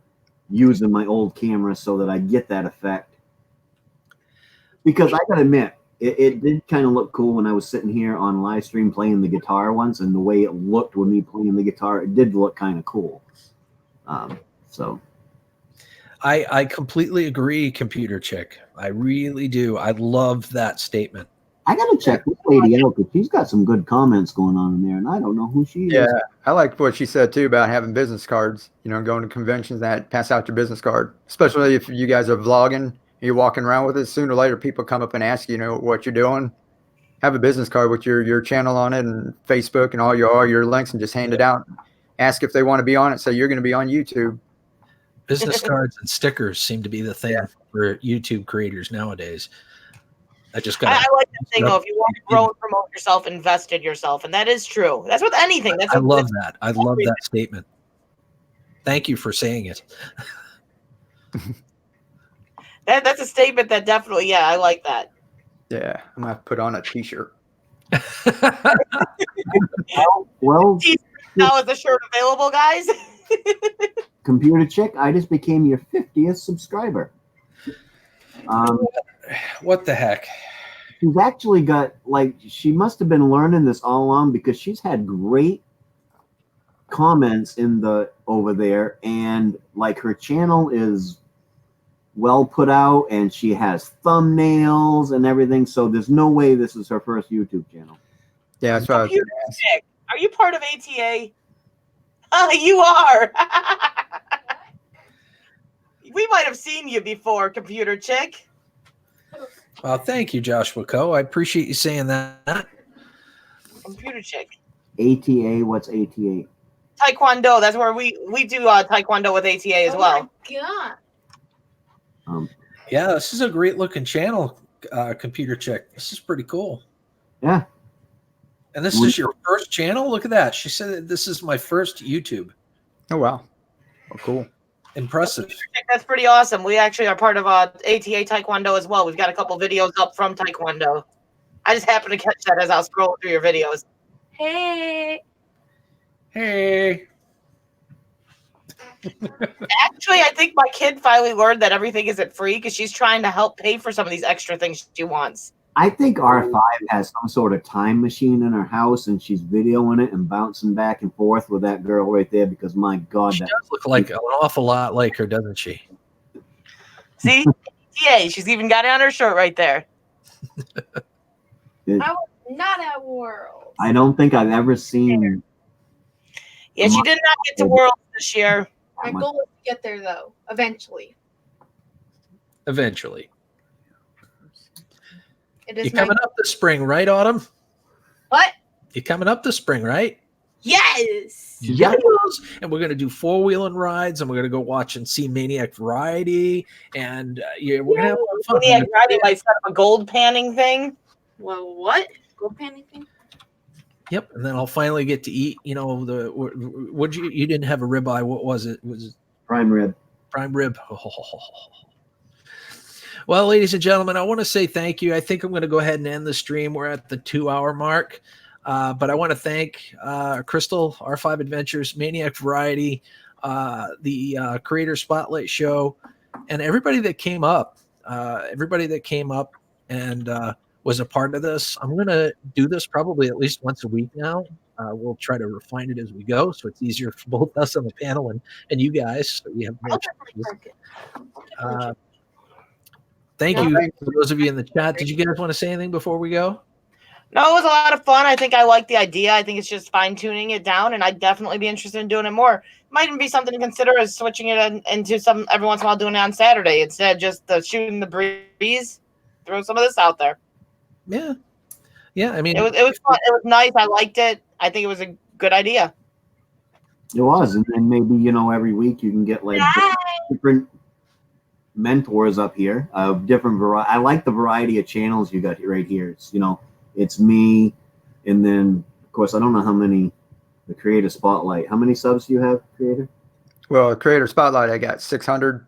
using my old camera so that I get that effect. Because I gotta admit, it did kind of look cool when I was sitting here on live stream playing the guitar once, and the way it looked with me playing the guitar, it did look kind of cool. So I completely agree, Computer Chick. I really do. I love that statement. I gotta check this lady out because she's got some good comments going on in there, and I don't know who she is. Yeah, I like what she said too about having business cards. You know, going to conventions that pass out your business card, especially if you guys are vlogging. You're walking around with it. Sooner or later, people come up and ask you know what you're doing. Have a business card with your channel on it and Facebook and all your links, and just hand it out. Ask if they want to be on it. Say you're going to be on YouTube. Business cards and stickers seem to be the thing for YouTube creators nowadays. I like that thing though. If you want to grow and promote yourself, invest in yourself, and that is true. That's with anything. I love that. I love that statement. Thank you for saying it. That's a statement that definitely, I like that. Yeah, I'm gonna put on a T-shirt. Well, now is the shirt available, guys? Computer Chick, I just became your 50th subscriber. What the heck? she's actually got, like, she must have been learning this all along, because she's had great comments over there, and like her channel is well put out, and she has thumbnails and everything. So there's no way this is her first YouTube channel. Yeah, that's what I was Computer gonna ask. Chick, are you part of ATA? You are. We might have seen you before, Computer Chick. Well, thank you, Joshua Coe. I appreciate you saying that. Computer Chick. ATA, what's ATA? Taekwondo. That's where we do Taekwondo with ATA as well. God. Yeah, this is a great looking channel, Computer Chick. This is pretty cool. Yeah. And this is your first channel? Look at that. She said this is my first YouTube. Oh, wow. Oh, cool. Impressive. That's pretty awesome. We actually are part of ATA Taekwondo as well. We've got a couple videos up from Taekwondo. I just happened to catch that as I was scrolling through your videos. Hey. Hey. Actually, I think my kid finally learned that everything isn't free because she's trying to help pay for some of these extra things she wants. I think R5 has some sort of time machine in her house, and she's videoing it and bouncing back and forth with that girl right there, because my God, She that does look like an awful lot like her, doesn't she? See? ATA, she's even got it on her shirt right there. it, I was not at World. I don't think I've ever seen. Yeah, she did not get to Worlds this year. My goal is to get there, though, eventually. Eventually. It is You're coming up this spring, right, Autumn? What? You're coming up this spring, right? Yes. Yeah. And we're going to do four-wheeling rides, and we're going to go watch and see Maniac Variety, and we're going to have a lot of fun. Maniac Variety might set up a gold panning thing. Well, what? Gold panning thing? Yep, and then I'll finally get to eat. You know, what you didn't have a ribeye? What was it? Was it Prime rib. prime rib? Well, ladies and gentlemen, I want to say thank you. I think I'm going to go ahead and end the stream. We're at the 2-hour mark. But I want to thank Crystal, R5 Adventures, Maniac Variety, the Creator Spotlight Show, and everybody that came up. And was a part of this. I'm going to do this probably at least once a week now. We'll try to refine it as we go, so it's easier for both us on the panel and you guys. So we have more chances. Thank you for those of you in the chat. Did you guys want to say anything before we go? No, it was a lot of fun. I think I like the idea. I think it's just fine-tuning it down, and I'd definitely be interested in doing it more. Might even be something to consider as switching it into some every once in a while doing it on Saturday instead of just shooting the breeze. Throw some of this out there. Yeah. I mean, it was fun. It was nice. I liked it. I think it was a good idea. It was, and then maybe every week you can get like different mentors up here of different variety. I like the variety of channels you got right here. It's it's me, and then of course I don't know how many the Creator Spotlight. How many subs do you have, Creator? Well, Creator Spotlight, I got 600.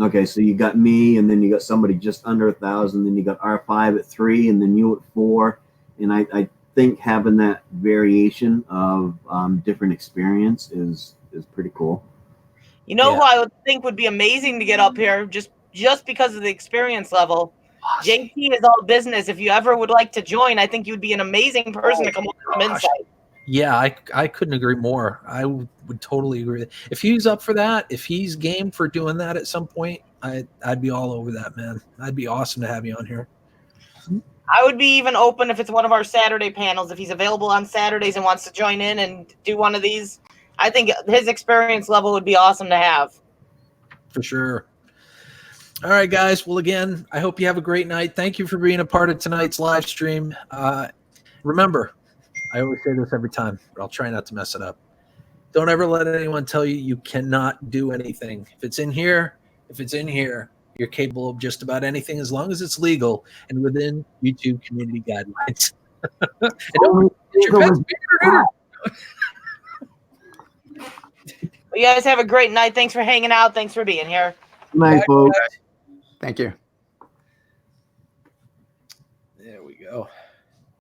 Okay, so you got me, and then you got somebody just under 1,000. Then you got R5 at 3, and then you at 4. And I think having that variation of different experience is pretty cool. You know who I would think would be amazing to get up here just because of the experience level? JT is all business. If you ever would like to join, I think you'd be an amazing person to come up with some insight. Yeah, I couldn't agree more. I would totally agree. If he's up for that, if he's game for doing that at some point, I'd be all over that, man. I'd be awesome to have you on here. I would be even open if it's one of our Saturday panels. If he's available on Saturdays and wants to join in and do one of these, I think his experience level would be awesome to have. For sure. All right, guys. Well, again, I hope you have a great night. Thank you for being a part of tonight's live stream. Remember, I always say this every time, but I'll try not to mess it up. Don't ever let anyone tell you you cannot do anything. If it's in here, you're capable of just about anything as long as it's legal and within YouTube community guidelines. You guys have a great night. Thanks for hanging out. Thanks for being here. Good night, folks. Thank you. There we go.